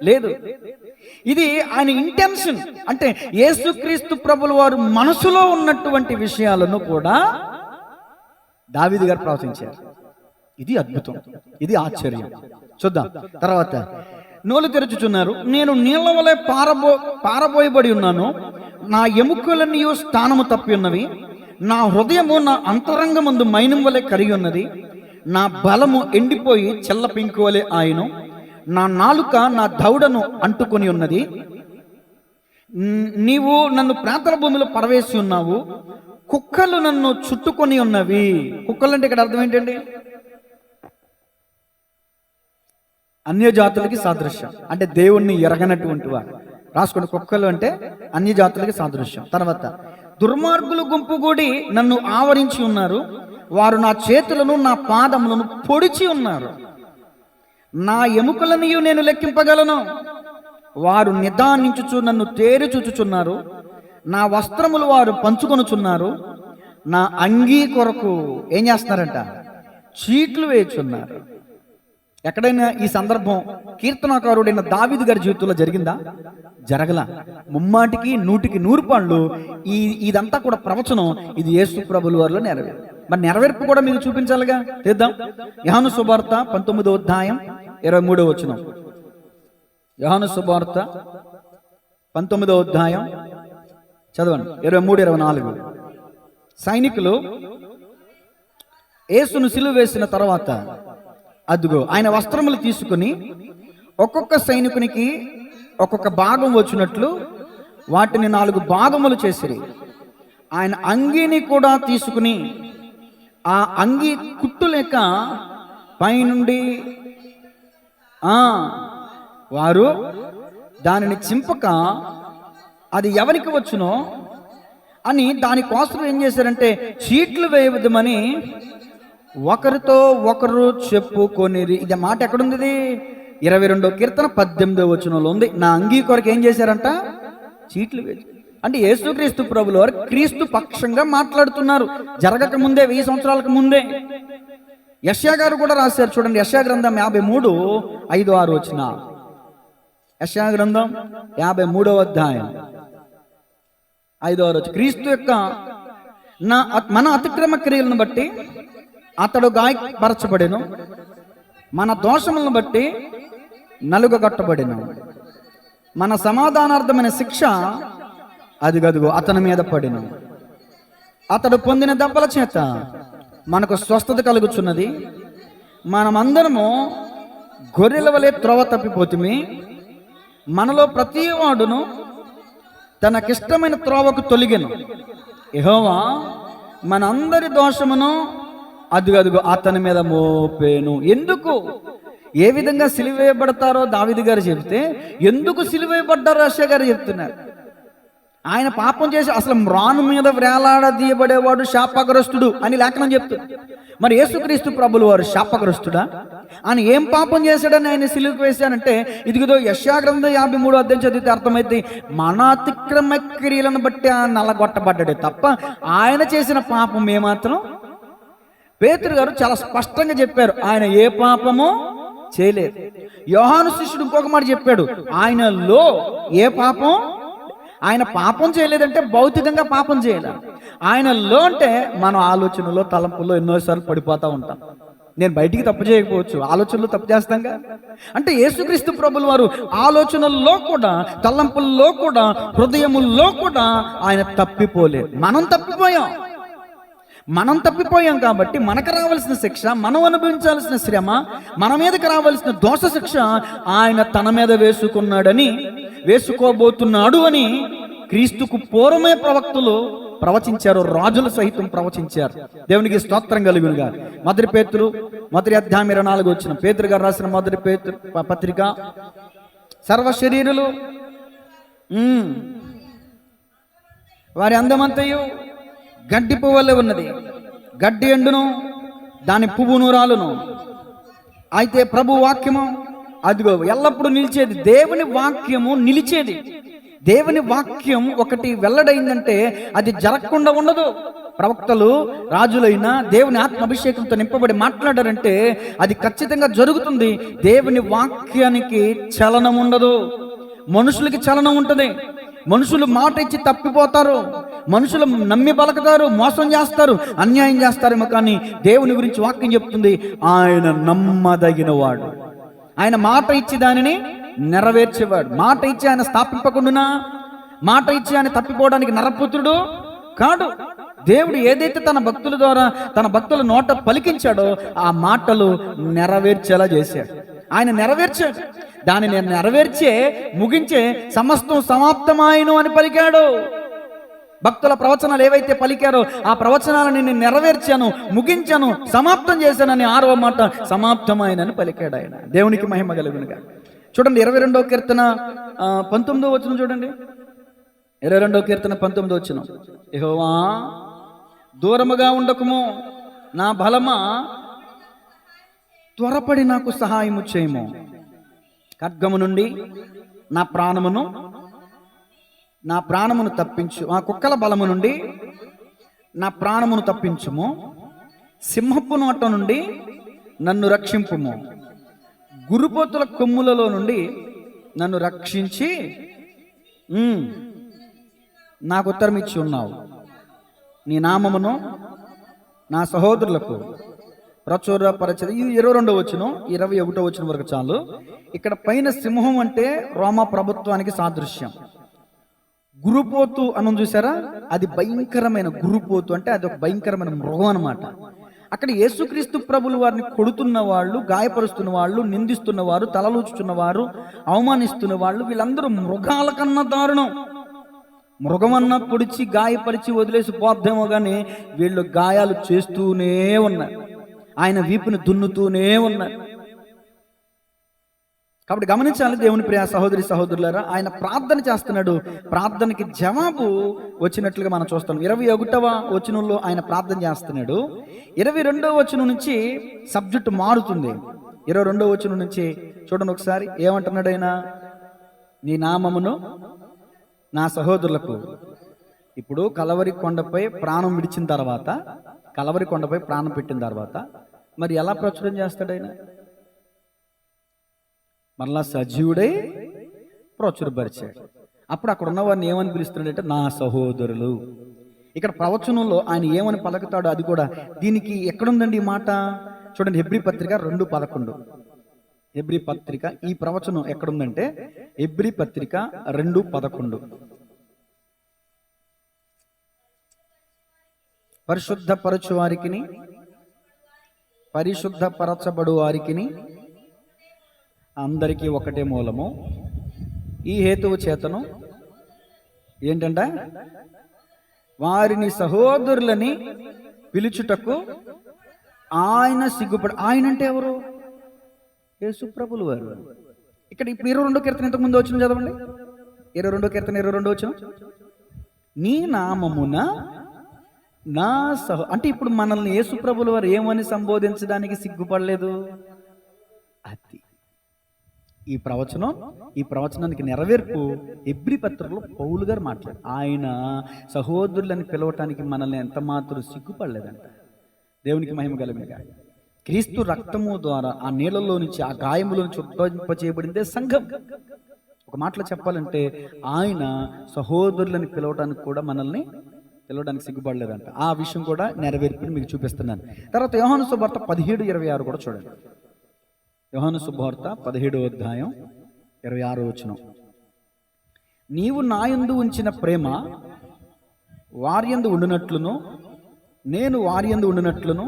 లేదు. ఇది ఆయన ఇంటెన్షన్. అంటే యేసుక్రీస్తు ప్రభువుల వారు మనసులో ఉన్నటువంటి విషయాలను కూడా దావీదు గారు ప్రవచించారు. ఇది అద్భుతం, ఇది ఆశ్చర్యం. చూద్దాం తర్వాత. నోలు తెరుచుచున్నారు, నేను నీళ్ల వలె పారబోయబడి ఉన్నాను, నా ఎముకలన్నీ స్థానము తప్పి ఉన్నవి, నా హృదయము నా అంతరంగమందు మైనం వలె కరిగి ఉన్నది, నా బలము ఎండిపోయి చెల్ల పింకు వలె ఆయను, నా నాలుక నా దౌడను అంటుకొని ఉన్నది. నీవు నన్ను ప్రాంతల భూమిలో పడవేసి ఉన్నావు, కుక్కలు నన్ను చుట్టుకొని ఉన్నవి. కుక్కలు అంటే ఇక్కడ అర్థం ఏంటండి? అన్య జాతులకి సాదృశ్యం, అంటే దేవుణ్ణి ఎరగనటువంటి వారు. రాసుకోండి, కుక్కలు అంటే అన్య జాతులకి సాదృశ్యం. తర్వాత, దుర్మార్గులు గుంపు కూడి నన్ను ఆవరించి ఉన్నారు, వారు నా చేతులను నా పాదములను పొడిచి ఉన్నారు, నా ఎముకలను నేను లెక్కింపగలను, వారు నిదానించుచు నన్ను తేరి చూచుచున్నారు, నా వస్త్రములు వారు పంచుకొనుచున్నారు, నా అంగీ కొరకు ఏం చేస్తున్నారంట? చీట్లు వేయుచున్నారు. ఎక్కడైనా ఈ సందర్భం కీర్తనాకారుడైన దావీదు గారి జీవితంలో జరిగిందా? జరగల. ముమ్మాటికి 100కి 100 ఇదంతా కూడా ప్రవచనం. ఇది యేసు ప్రభువుల వారిలో నెరవేరు. మరి నెరవేర్పు కూడా మీకు చూపించాలిగా. చేద్దాం. యోహాను సువార్త 19వ అధ్యాయం 23వ వచనం. యోహాను సువార్త 19వ అధ్యాయం చదవండి, 23, 24. సైనికులు యేసును సిలువ వేసిన తర్వాత అదిగో ఆయన వస్త్రములు తీసుకుని ఒక్కొక్క సైనికునికి ఒక్కొక్క భాగం వచ్చినట్లు వాటిని 4 భాగములు చేసిరి. ఆయన అంగీని కూడా తీసుకుని ఆ అంగీ కుట్టు లేక పైనుండి వారు దానిని చింపక అది ఎవరికి వచ్చునో అని దానికోసం ఏం చేశారంటే చీట్లు వేయవద్దని ఒకరితో ఒకరు చెప్పుకొనిరి. ఇది మాట ఎక్కడుంది? ఇది 22వ కీర్తన 18వ వచనంలో ఉంది. నా అంగీ కొరకు ఏం చేశారంట? చీట్లు వేసి. అంటే యేసుక్రీస్తు ప్రభులు వారు క్రీస్తు పక్షంగా మాట్లాడుతున్నారు. జరగక ముందే, 1000 సంవత్సరాలకు ముందే. యెషయా గారు కూడా రాశారు చూడండి. యెషయా గ్రంథం 53:5-6 వచన. యెషయా గ్రంథం 53వ అధ్యాయం 5వ వచనం. క్రీస్తు యొక్క మన అతిక్రమ క్రియలను బట్టి అతడు గాయపరచబడెను, మన దోషములను బట్టి నలుగగొట్టబడెను, మన సమాధానార్థమైన శిక్ష అదిగదుగో అతని మీద పడెను, అతడు పొందిన దెబ్బల చేత మనకు స్వస్థత కలుగుచున్నది, మనమందరము గొర్రెల వలె త్రోవ తప్పిపోతుమి, మనలో ప్రతి వాడును తనకిష్టమైన త్రోవకు తొలగెను, యెహోవా మనందరి దోషమును అదిగదుగో అతని మీద మోపేను. ఎందుకు, ఏ విధంగా సిలువేయబడతారో దావీదు గారు చెబితే, ఎందుకు సిలువేయబడ్డారో యెషయా గారు చెప్తున్నారు. ఆయన పాపం చేసి అసలు మ్రాను మీద వేలాడదీయబడేవాడు శాపగ్రస్తుడు అని లేఖనం చెప్తుంది. మరి యేసుక్రీస్తు ప్రభులు వారు శాపగ్రస్తుడా? ఆయన ఏం పాపం చేశాడని ఆయన సిలువకు వేశానంటే, ఇదిగో యెషయా గ్రంథం 53వ అధ్యాయం చదివితే అర్థమైతే, మన అతిక్రమ క్రియలను బట్టి ఆయన నల్లగొట్టబడ్డాడే తప్ప ఆయన చేసిన పాపం ఏమాత్రం. పేతురు గారు చాలా స్పష్టంగా చెప్పారు, ఆయన ఏ పాపమో చేయలేదు. యోహాను శిష్యుడు ఇంకొక మాట చెప్పాడు, ఆయనలో ఏ పాపం, ఆయన పాపం చేయలేదంటే భౌతికంగా పాపం చేయలే. ఆయనలో అంటే మనం ఆలోచనలో తలంపుల్లో ఎన్నోసార్లు పడిపోతూ ఉంటాం. నేను బయటికి తప్పు చేయకపోవచ్చు, ఆలోచనలో తప్పు చేస్తాంగా. అంటే యేసుక్రీస్తు ప్రభుల వారు ఆలోచనల్లో కూడా, తలంపుల్లో కూడా, హృదయముల్లో కూడా ఆయన తప్పిపోలేదు. మనం తప్పిపోయాం కాబట్టి మనకు రావాల్సిన శిక్ష, మనం అనుభవించాల్సిన శ్రమ, మన మీదకి రావాల్సిన దోష శిక్ష ఆయన తన మీద వేసుకోబోతున్నాడు అని క్రీస్తుకు పూర్వమే ప్రవక్తలు ప్రవచించారు, రాజులు సహితం ప్రవచించారు. దేవునికి స్తోత్రం కలుగునుగా. మొదటి పేతురు 1 అధ్యాయం 24 వచ్చిన పేతురు గారు రాసిన మొదటి పేతురు పత్రిక, సర్వ శరీరులు వారి అందమంతయు గడ్డి పువ్వులే ఉన్నది, గడ్డి ఎండును దాని పువ్వును రాలును, అయితే ప్రభు వాక్యము అదిగో ఎల్లప్పుడూ నిలిచేది. దేవుని వాక్యము నిలిచేది. దేవుని వాక్యం ఒకటి వెల్లడైందంటే అది జరగకుండా ఉండదు. ప్రవక్తలు, రాజులైనా దేవుని ఆత్మాభిషేకంతో నింపబడి మాట్లాడారంటే అది ఖచ్చితంగా జరుగుతుంది. దేవుని వాక్యానికి చలనం ఉండదు, మనుషులకి చలనం ఉంటుంది. మనుషులు మాట ఇచ్చి తప్పిపోతారు, మనుషులు నమ్మి పలకతారు, మోసం చేస్తారు, అన్యాయం చేస్తారేమో, కానీ దేవుని గురించి వాక్యం చెప్తుంది, ఆయన నమ్మదగిన వాడు, ఆయన మాట ఇచ్చి దానిని నెరవేర్చేవాడు. మాట ఇచ్చి ఆయన స్థాపింపకుండా, మాట ఇచ్చి ఆయన తప్పిపోవడానికి నరపుత్రుడు కాడు. దేవుడు ఏదైతే తన భక్తుల ద్వారా, తన భక్తుల నోట పలికించాడో ఆ మాటలు నెరవేర్చేలా చేశాడు. ఆయన నెరవేర్చాడు. దానిని నెరవేర్చే, ముగించే సమస్తం సమాప్తమాయను అని పలికాడు. భక్తుల ప్రవచనాలు ఏవైతే పలికారో ఆ ప్రవచనాలను నేను నెరవేర్చాను, ముగించాను, సమాప్తం చేశానని 6వ మాట సమాప్తమైనని పలికాడు ఆయన. దేవునికి మహిమ కలుగునుగా. చూడండి 22వ కీర్తన 19వ వచనం చూడండి. 22వ కీర్తన 19వ వచనం. యెహోవా దూరముగా ఉండకుము, నా బలమా త్వరపడి నాకు సహాయము చేయము, ఖడ్గము నుండి నా ప్రాణమును తప్పించు, ఆ కుక్కల బలము నుండి నా ప్రాణమును తప్పించుము, సింహపు నోట నుండి నన్ను రక్షింపుము, గురుపోతుల కొమ్ములలో నుండి నన్ను రక్షించి నాకు ఉత్తరం ఇచ్చి ఉన్నావు. నీ నామమును నా సహోదరులకు ప్రచురపరచదు. ఇది 22వ వచనం, 21వ వచనం వరకు చాలు. ఇక్కడ పైన సింహం అంటే రోమా ప్రభుత్వానికి సాదృశ్యం. గురుపోతు అని చూసారా, అది భయంకరమైన, గురుపోతు అంటే అది ఒక భయంకరమైన మృగం అన్నమాట. అక్కడ యేసుక్రీస్తు ప్రభులు వారిని కొడుతున్న వాళ్ళు, గాయపరుస్తున్న వాళ్ళు, నిందిస్తున్న వారు, తలలూచుతున్న వారు, అవమానిస్తున్న వాళ్ళు, వీళ్ళందరూ మృగాల కన్నా దారుణం. మృగమన్న పొడిచి గాయపరిచి వదిలేసి పోద్దేమో కానీ వీళ్ళు గాయాలు చేస్తూనే ఉన్నారు, ఆయన వీపుని దున్నుతూనే ఉన్నారు. కాబట్టి గమనించాలి దేవుని ప్రియ సహోదరి సహోదరులారా, ఆయన ప్రార్థన చేస్తున్నాడు. ప్రార్థనకి జవాబు వచ్చినట్లుగా మనం చూస్తాం. 21వ వచనంలో ఆయన ప్రార్థన చేస్తున్నాడు. 22వ వచనం నుంచి సబ్జెక్టు మారుతుంది. 22వ వచనం నుంచి చూడండి ఒకసారి, ఏమంటున్నాడు ఆయన? నీ నామమును నా సహోదరులకు. ఇప్పుడు కలవరి కొండపై ప్రాణం విడిచిన తర్వాత, కలవరి కొండపై ప్రాణం పెట్టిన తర్వాత మరి ఎలా ప్రచురం చేస్తాడు ఆయన? మరలా సజీవుడై ప్రచురపరిచాడు. అప్పుడు అక్కడ ఉన్న వారిని ఏమని పిలుస్తున్నాడంటే నా సహోదరులు. ఇక్కడ ప్రవచనంలో ఆయన ఏమని పలుకుతాడో అది కూడా దీనికి ఎక్కడుందండి ఈ మాట? చూడండి, హెబ్రీ పత్రిక 2:11. హెబ్రీ పత్రిక ఈ ప్రవచనం ఎక్కడుందంటే హెబ్రీ పత్రిక 2:11. పరిశుద్ధపరచు వారికిని పరిశుద్ధపరచబడు వారికిని అందరికీ ఒకటే మూలము. ఈ హేతువు చేతను ఏంటంట? వారిని సహోదరులని పిలుచుటకు ఆయన సిగ్గుపడు. ఆయన అంటే ఎవరు? యేసు ప్రభులు వారు. ఇక్కడ ఇప్పుడు 22 కీర్తన ఇంతకు ముందు వచ్చిన చదవండి. 22 కీర్తన 22 వచ్చిన నీ నామమున నా అంటే ఇప్పుడు మనల్ని యేసు ప్రభులు వారు ఏమని సంబోధించడానికి సిగ్గుపడలేదు. అది ఈ ప్రవచనానికి నెరవేర్పు హెబ్రీ పత్రికలో పౌలు గారు మాట్లాడు. ఆయన సహోదరులని పిలవటానికి మనల్ని ఎంత మాత్రం సిగ్గుపడలేదంట. దేవునికి మహిమ కలుగునుగా. క్రీస్తు రక్తము ద్వారా ఆ నీళ్ళలో నుంచి, ఆ గాయముల నుంచి ఉద్భవింపచేయబడిందే సంఘం. ఒక మాటలో చెప్పాలంటే ఆయన సహోదరులని పిలవటానికి కూడా మనల్ని పిలవడానికి సిగ్గుపడలేదంట. ఆ విషయం కూడా నెరవేర్పుని మీకు చూపిస్తున్నాను. తర్వాత యోహాను సువార్త 17:26 కూడా చూడండి. యోహాను సువార్త 17వ అధ్యాయం 26వ వచనం. నీవు నా యందు ఉంచిన ప్రేమ వారి యందు ఉండునట్లును నేను వారి యందు ఉండునట్లును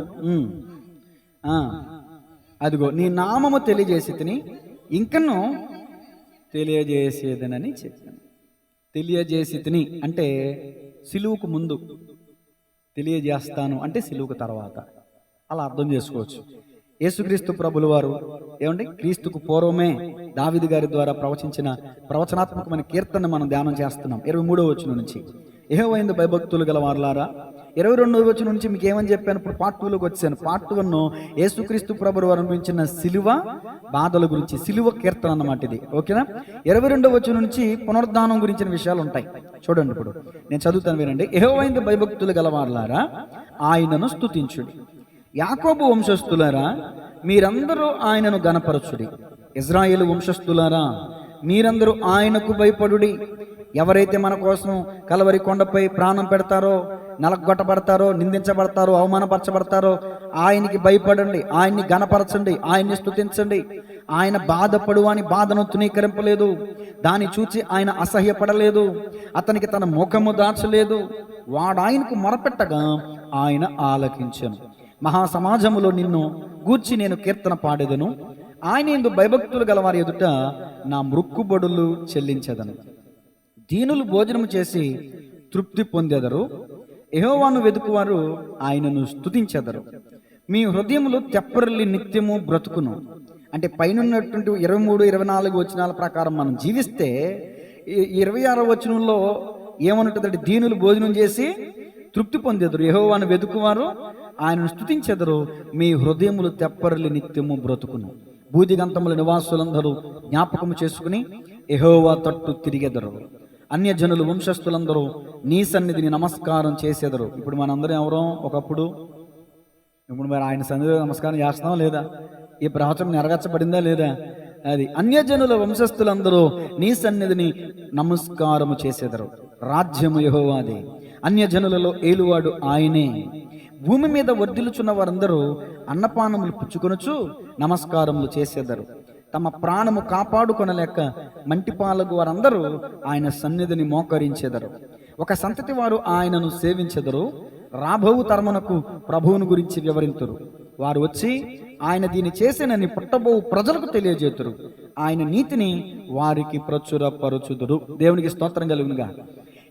అదిగో నీ నామము తెలియజేసి తిని ఇంకను తెలియజేసేదనని చెప్పాను. తెలియజేసి తిని అంటే సిలువుకు ముందు, తెలియజేస్తాను అంటే సిలువుకు తర్వాత. అలా అర్థం చేసుకోవచ్చు. యేసుక్రీస్తు ప్రభులు వారు ఏమండి క్రీస్తుకు పూర్వమే దావీదు గారి ద్వారా ప్రవచించిన ప్రవచనాత్మకమైన కీర్తన మనం ధ్యానం చేస్తున్నాం. 23వ వచనం నుంచి యెహోవా యందు భయభక్తులు గల వారలారా. 22వ వచనం నుంచి మీకు ఏమని చెప్పాను? ఇప్పుడు పార్ట్ 2లోకి వచ్చాను. పార్ట్ 1 యేసుక్రీస్తు ప్రభులు వారు అనుభవించిన సిలువ బాధల గురించి, సిలువ కీర్తన అన్నమాట ఇది. ఓకేనా? 22వ వచనం నుంచి పునరుద్ధానం గురించిన విషయాలు ఉంటాయి. చూడండి, ఇప్పుడు నేను చదువుతాను, వినండి. యెహోవా యందు భయభక్తులు గల వారలారా ఆయనను స్తుతించుడి. యాకోబు వంశస్థులారా మీరందరూ ఆయనను గణపరచుడి. ఇజ్రాయేలు వంశస్థులారా మీరందరూ ఆయనకు భయపడుడి. ఎవరైతే మన కోసం కలవరి కొండపై ప్రాణం పెడతారో, నలగొట్టబడతారో, నిందించబడతారో, అవమానపరచబడతారో ఆయనకి భయపడండి, ఆయన్ని గణపరచండి, ఆయన్ని స్తుతించండి. ఆయన బాధపడు అని బాధను తృణీకరింపలేదు, దాన్ని చూచి ఆయన అసహ్యపడలేదు, అతనికి తన ముఖము దాచలేదు. వాడు ఆయనకు మొరపెట్టగా ఆయన ఆలకించెను. మహాసమాజములో నిన్ను గూర్చి నేను కీర్తన పాడేదను. ఆయన యందు భయభక్తులు గలవారి ఎదుట నా మృక్కుబడులు చెల్లించెదను. దీనులు భోజనము చేసి తృప్తి పొందెదరు. యెహోవాను వెతుకువారు ఆయనను స్తుతించెదరు. మీ హృదయములు తెప్పరిల్లి నిత్యము బ్రతుకును. అంటే పైనున్నటువంటి 23, 24 వచనాల ప్రకారం మనం జీవిస్తే 26వ వచనంలో ఏమనుంటుందంటే దీనులు భోజనం చేసి తృప్తి పొందెదరు, యెహోవాను వెతుకువారు ఆయనను స్తుతించెదరు. మీ హృదయములు తెప్పరిల్లి నిత్యము బ్రతుకును. బూదిగంతముల నివాసులందరూ జ్ఞాపకము చేసుకుని యెహోవా తట్టు తిరిగెదరు. అన్యజనులు వంశస్థులందరూ నీ సన్నిధిని నమస్కారం చేసేదరు. ఇప్పుడు మనందరం ఎవరో ఒకప్పుడు, ఇప్పుడు మరి ఆయన సన్నిధిలో నమస్కారం చేస్తున్నాం లేదా? ఈ ప్రవచనం నెరవేర్చబడిందా లేదా? అది అన్యజనుల వంశస్థులందరూ నీ సన్నిధిని నమస్కారము చేసేదరు. రాజ్యము యెహోవాదే, అన్యజనులలో ఏలువాడు ఆయనే. భూమి మీద వర్ధిల్లుచున్న వారందరూ అన్నపానములు పుచ్చుకొనుచు నమస్కారములు చేసేదరు. తమ ప్రాణము కాపాడుకొనలేక మంటిపాలకు వారందరూ ఆయన సన్నిధిని మోకరించెదరు. ఒక సంతతి వారు ఆయనను సేవించెదరు. రాబోవు తరమునకు ప్రభువును గురించి వివరింతురు. వారు వచ్చి ఆయన దీన్ని చేసినని పుట్టబోవు ప్రజలకు తెలియజేతురు. ఆయన నీతిని వారికి ప్రచురపరచుదురు. దేవునికి స్తోత్రం కలుగునుగా.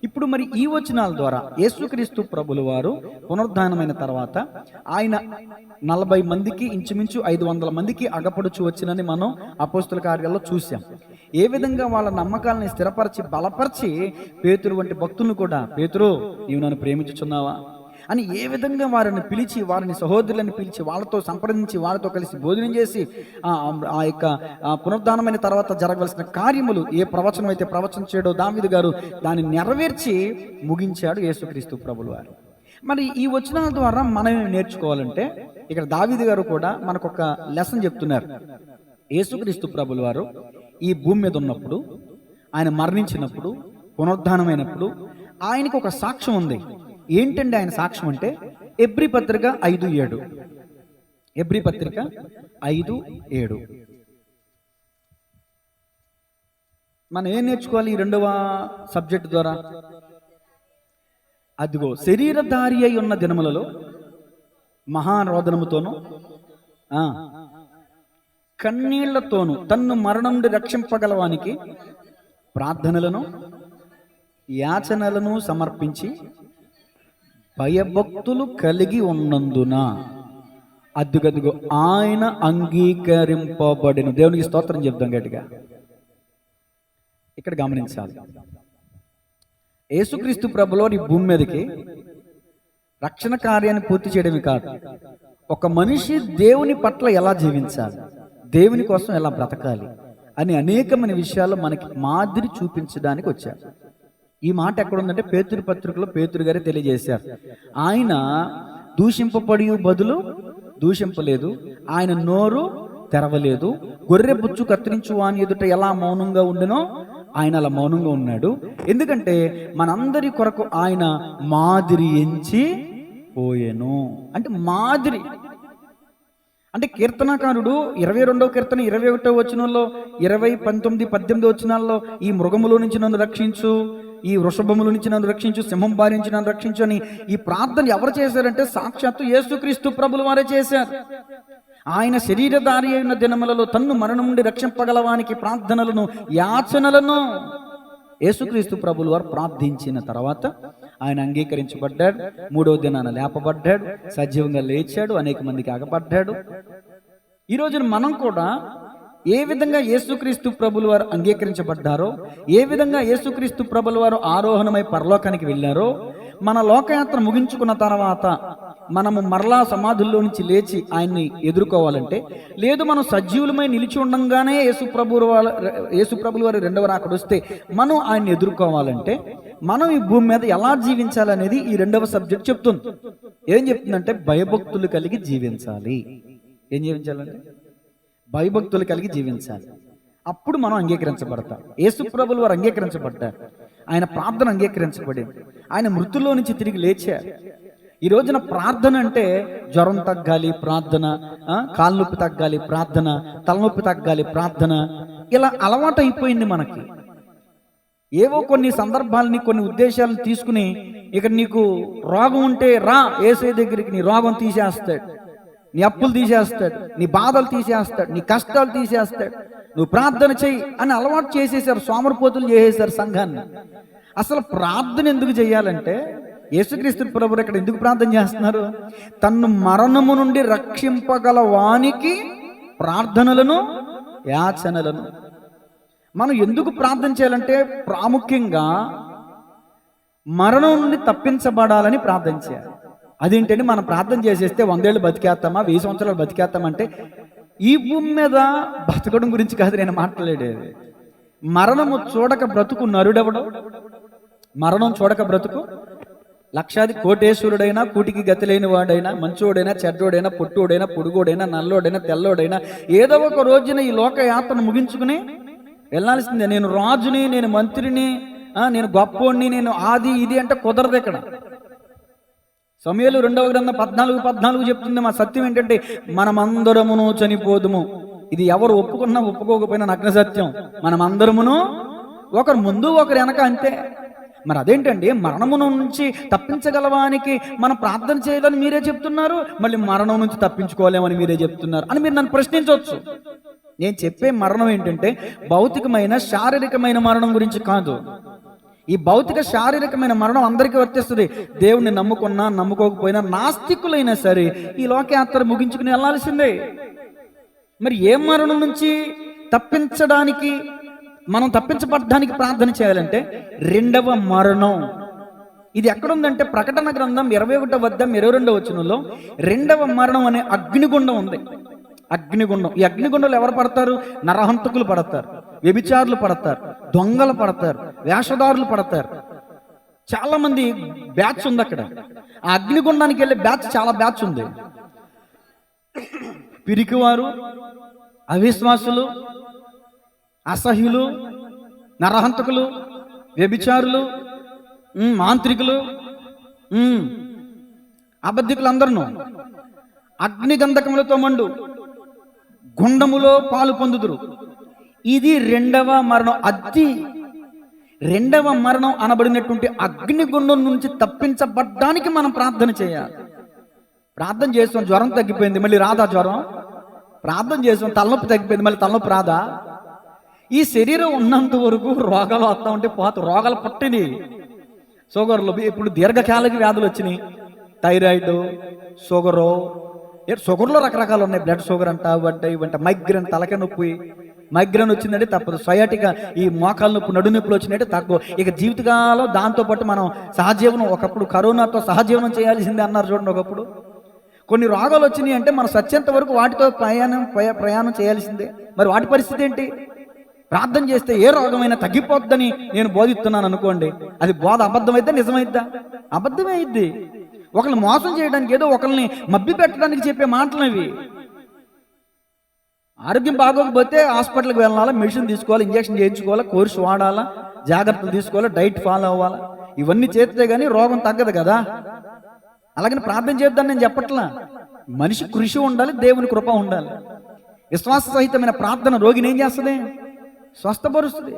ఇప్పుడు మరి ఈ వచనాల ద్వారా యేసుక్రీస్తు ప్రభుల వారు పునరుద్ధానమైన తర్వాత ఆయన 40 మందికి ఇంచుమించు 500 మందికి అగపడుచు వచ్చినని మనం అపోస్తుల కార్యాల్లో చూసాం. ఏ విధంగా వాళ్ళ నమ్మకాలని స్థిరపరిచి బలపరిచి పేతురు వంటి భక్తులను కూడా, పేతురు నీవు నన్ను ప్రేమించుచున్నావా అని ఏ విధంగా వారిని పిలిచి, వారిని సహోదరులను పిలిచి వాళ్ళతో సంప్రదించి వాళ్ళతో కలిసి భోజనం చేసి ఆ యొక్క పునరుద్ధానమైన తర్వాత జరగవలసిన కార్యములు ఏ ప్రవచనం అయితే ప్రవచించాడో దావీదు గారు దాన్ని నెరవేర్చి ముగించాడు యేసుక్రీస్తు ప్రభులు వారు. మరి ఈ వచనాల ద్వారా మనం నేర్చుకోవాలంటే ఇక్కడ దావీదు గారు కూడా మనకు ఒక లెసన్ చెప్తున్నారు. యేసుక్రీస్తు ప్రభులు వారు ఈ భూమి మీద ఉన్నప్పుడు, ఆయన మరణించినప్పుడు, పునరుద్ధానమైనప్పుడు ఆయనకు ఒక సాక్ష్యం ఉంది. ఏంటండి ఆయన సాక్ష్యం అంటే ఎబ్రీ పత్రిక 5:7. ఎబ్రీ పత్రిక 5:7. మనం ఏం నేర్చుకోవాలి ఈ రెండవ సబ్జెక్ట్ ద్వారా? అదిగో శరీరధారి అయి ఉన్న దినములలో మహారోదనముతోనూ కన్నీళ్లతోనూ తన్ను మరణం నుండి రక్షింపగలవానికి ప్రార్థనలను యాచనలను సమర్పించి భయభక్తులు కలిగి ఉన్నందున అద్దుగదుగో ఆయన అంగీకరింపబడిన. దేవునికి స్తోత్రం చెప్దాం గట్టిగా. ఇక్కడ గమనించాలి, యేసుక్రీస్తు ప్రభులో ఈ భూమి మీదకి రక్షణ కార్యాన్ని పూర్తి చేయడమే కాదు, ఒక మనిషి దేవుని పట్ల ఎలా జీవించాలి, దేవుని కోసం ఎలా బ్రతకాలి అని అనేకమైన విషయాలు మనకి మాదిరి చూపించడానికి వచ్చారు. ఈ మాట ఎక్కడుందంటే పేతురు పత్రికలో పేతురు గారే తెలియజేశారు. ఆయన దూషింపబడి బదులు దూషింపలేదు, ఆయన నోరు తెరవలేదు, గొర్రె బుచ్చు కత్తిరించు వాని ఎదుట ఎలా మౌనంగా ఉండెనో ఆయన అలా మౌనంగా ఉన్నాడు. ఎందుకంటే మనందరి కొరకు ఆయన మాదిరి ఎంచి పోయెను. అంటే మాదిరి అంటే కీర్తనకారుడు 22వ కీర్తన 21వ వచనంలో 20, 19, 18 వచనాల్లో ఈ మృగములో నుంచి నన్ను రక్షించు, ఈ వృషభముల నుంచి నన్ను రక్షించు, సింహం బారి నుంచి నన్ను రక్షించు అని ఈ ప్రార్థన ఎవరు చేశారంటే సాక్షాత్తు యేసుక్రీస్తు ప్రభుల వారే చేశారు. ఆయన శరీరధారి అయిన దినములలో తన్ను మరణం నుండి రక్షింపగలవానికి ప్రార్థనలను యాచనలను యేసుక్రీస్తు ప్రభులు వారు ప్రార్థించిన తర్వాత ఆయన అంగీకరించబడ్డాడు. 3వ దినాన లేపబడ్డాడు, సజీవంగా లేచాడు, అనేక మందికి అగపడ్డాడు. ఈ రోజున మనం కూడా ఏ విధంగా యేసుక్రీస్తు ప్రభులు వారు అంగీకరించబడ్డారో, ఏ విధంగా యేసుక్రీస్తు ప్రభుల వారు ఆరోహణమై పరలోకానికి వెళ్ళారో, మన లోకయాత్ర ముగించుకున్న తర్వాత మనము మరలా సమాధుల్లో నుంచి లేచి ఆయన్ని ఎదుర్కోవాలంటే, లేదు మనం సజీవులమై నిలిచి ఉండంగానే యేసుప్రభుల వారు రెండవ రాకడ వస్తే మనం ఆయన్ని ఎదుర్కోవాలంటే మనం ఈ భూమి మీద ఎలా జీవించాలనేది ఈ రెండవ సబ్జెక్ట్ చెప్తుంది. ఏం చెప్తుందంటే భయభక్తులు కలిగి జీవించాలి. ఏం జీవించాలంటే భయభక్తులు కలిగి జీవించాలి. అప్పుడు మనం అంగీకరించబడతాం. యేసుప్రభులు వారు అంగీకరించబడ్డారు, ఆయన ప్రార్థన అంగీకరించబడింది, ఆయన మృతుల్లో నుంచి తిరిగి లేచారు. ఈ రోజున ప్రార్థన అంటే జ్వరం తగ్గాలి ప్రార్థన, కాళ్ళనొప్పి తగ్గాలి ప్రార్థన, తలనొప్పి తగ్గాలి ప్రార్థన, ఇలా అలవాటు అయిపోయింది మనకి. ఏవో కొన్ని సందర్భాలని, కొన్ని ఉద్దేశాలను తీసుకుని ఇక్కడ నీకు రోగం ఉంటే రా యేసయ్య దగ్గరికి, నీ రోగం తీసేస్తాడు, నీ అప్పులు తీసేస్తాడు, నీ బాధలు తీసేస్తాడు, నీ కష్టాలు తీసేస్తాడు, నువ్వు ప్రార్థన చెయ్యి అని అలవాటు చేసేసారు. సోమరిపోతులు చేసేసారు సంఘాన్ని. అసలు ప్రార్థన ఎందుకు చెయ్యాలంటే యేసుక్రీస్తు ప్రభువు ఇక్కడ ఎందుకు ప్రార్థన చేస్తున్నారు? తన్ను మరణము నుండి రక్షింపగల వానికి ప్రార్థనలను యాచనలను. మనం ఎందుకు ప్రార్థన చేయాలంటే ప్రాముఖ్యంగా మరణం నుండి తప్పించబడాలని ప్రార్థన చేయాలి. అదేంటంటే మనం ప్రార్థన చేసేస్తే 100 ఏళ్ళు బతికేస్తామా, 1000 సంవత్సరాలు బతికేస్తామంటే ఈ భూమి మీద బతకడం గురించి కాదు నేను మాట్లాడేది. మరణము చూడక బ్రతుకు నరుడెవడు? మరణం చూడక బ్రతుకు లక్షాది కోటేశ్వరుడైనా, కూటికి గతి లేని వాడైనా, మంచోడైనా, చెడ్డోడైనా, పొట్టోడైనా, పొడుగోడైనా, నల్లోడైనా, తెల్లోడైనా ఏదో ఒక రోజున ఈ లోకయాత్రను ముగించుకుని వెళ్ళాల్సిందే. నేను రాజుని, నేను మంత్రిని, నేను గొప్పోడిని, నేను ఆది ఇది అంటే కుదరదు. ఇక్కడ సమూయేలు 2వ గ్రంథం 14:14 చెప్తుంది. మా సత్యం ఏంటంటే మనమందరమును చనిపోదుము. ఇది ఎవరు ఒప్పుకున్నా ఒప్పుకోకపోయినా నగ్న సత్యం. మనమందరమును ఒకరు ముందు ఒకరు వెనక, అంతే. మరి అదేంటండి మరణము నుంచి తప్పించగలవానికి మనం ప్రార్థన చేయాలని మీరే చెప్తున్నారు, మళ్ళీ మరణం నుంచి తప్పించుకోలేమని మీరే చెప్తున్నారు అని మీరు నన్ను ప్రశ్నించవచ్చు. నేను చెప్పే మరణం ఏంటంటే భౌతికమైన శారీరకమైన మరణం గురించి కాదు. ఈ భౌతిక శారీరకమైన మరణం అందరికీ వర్తిస్తుంది. దేవుణ్ణి నమ్ముకున్నా నమ్ముకోకపోయినా నాస్తికులైనా సరే ఈ లోకయాత్ర ముగించుకుని వెళ్ళాల్సిందే. మరి ఏ మరణం నుంచి తప్పించడానికి, మనం తప్పించబడ్డానికి ప్రార్థన చేయాలంటే రెండవ మరణం. ఇది ఎక్కడుందంటే ప్రకటన గ్రంథం 21వ అధ్యాయం 22వ వచనంలో రెండవ మరణం అనే అగ్నిగుండం ఉంది. అగ్నిగుండం. ఈ అగ్నిగుండంలో ఎవరు పడతారు? నరహంతకులు పడతారు, వ్యభిచారులు పడతారు, దొంగలు పడతారు, వేషధారులు పడతారు. చాలా మంది బ్యాచ్ ఉంది అక్కడ. ఆ అగ్నిగుండానికి వెళ్ళే బ్యాచ్, చాలా బ్యాచ్ ఉంది. పిరికివారు, అవిశ్వాసులు, అసహ్యులు, నరహంతకులు, వ్యభిచారులు, మాంత్రికులు, అబద్ధికులు అందరూ అగ్నిగంధకములతో మండు గుండములో పాలు పొందుదురు. ఇది రెండవ మరణం. రెండవ మరణం అనబడినటువంటి అగ్నిగుండం నుంచి తప్పించబడ్డానికి మనం ప్రార్థన చేయాలి. ప్రార్థన చేస్తాం, జ్వరం తగ్గిపోయింది, మళ్ళీ రాదా జ్వరం? ప్రార్థన చేస్తాం, తలనొప్పి తగ్గిపోయింది, మళ్ళీ తలనొప్పి రాదా? ఈ శరీరం ఉన్నంత వరకు రోగాలు వస్తూ ఉంటే పోతాయి. రోగాలు పుట్టినవి, షుగర్లు, ఇప్పుడు దీర్ఘకాలిక వ్యాధులు వచ్చినాయి, థైరాయిడ్, షుగరు. షుగర్లో రకరకాలు ఉన్నాయి. బ్లడ్ షుగర్ అంట, ఇవంట, మైగ్రేన్, తలకాయ నొప్పి. మైగ్రేన్ వచ్చిందంటే తప్పదు. సయాటిగా ఈ మోకాలు నొప్పి, నడు నొప్పులు వచ్చినట్టే తక్కువ. ఇక జీవితకాలం దాంతోపాటు మనం సహజీవనం, ఒకప్పుడు కరోనాతో సహజీవనం చేయాల్సిందే అన్నారు చూడండి. ఒకప్పుడు కొన్ని రోగాలు వచ్చినాయి అంటే మనం సత్యంత వరకు వాటితో ప్రయాణం చేయాల్సిందే. మరి వాటి పరిస్థితి ఏంటి? ప్రార్థన చేస్తే ఏ రోగమైనా తగ్గిపోద్దని నేను బోధిస్తున్నాను అనుకోండి, అది బోధ అబద్ధమైతే నిజమైద్దా? అబద్ధమే అయింది. ఒకరిని మోసం చేయడానికి, ఏదో ఒకరిని మభ్య పెట్టడానికి చెప్పే మాటలు అవి. ఆరోగ్యం బాగోకపోతే హాస్పిటల్కి వెళ్ళాలా, మెడిసిన్ తీసుకోవాలి, ఇంజక్షన్ చేయించుకోవాలా, కోర్సు వాడాలా, జాగ్రత్తలు తీసుకోవాలా, డైట్ ఫాలో అవ్వాలా. ఇవన్నీ చేస్తే కానీ రోగం తగ్గదు కదా. అలాగని ప్రార్థన చేద్దాన్ని నేను చెప్పట్లా. మనిషి కృషి ఉండాలి, దేవుని కృప ఉండాలి. విశ్వాస సహితమైన ప్రార్థన రోగిని ఏం చేస్తుంది? స్వస్థపరుస్తుంది.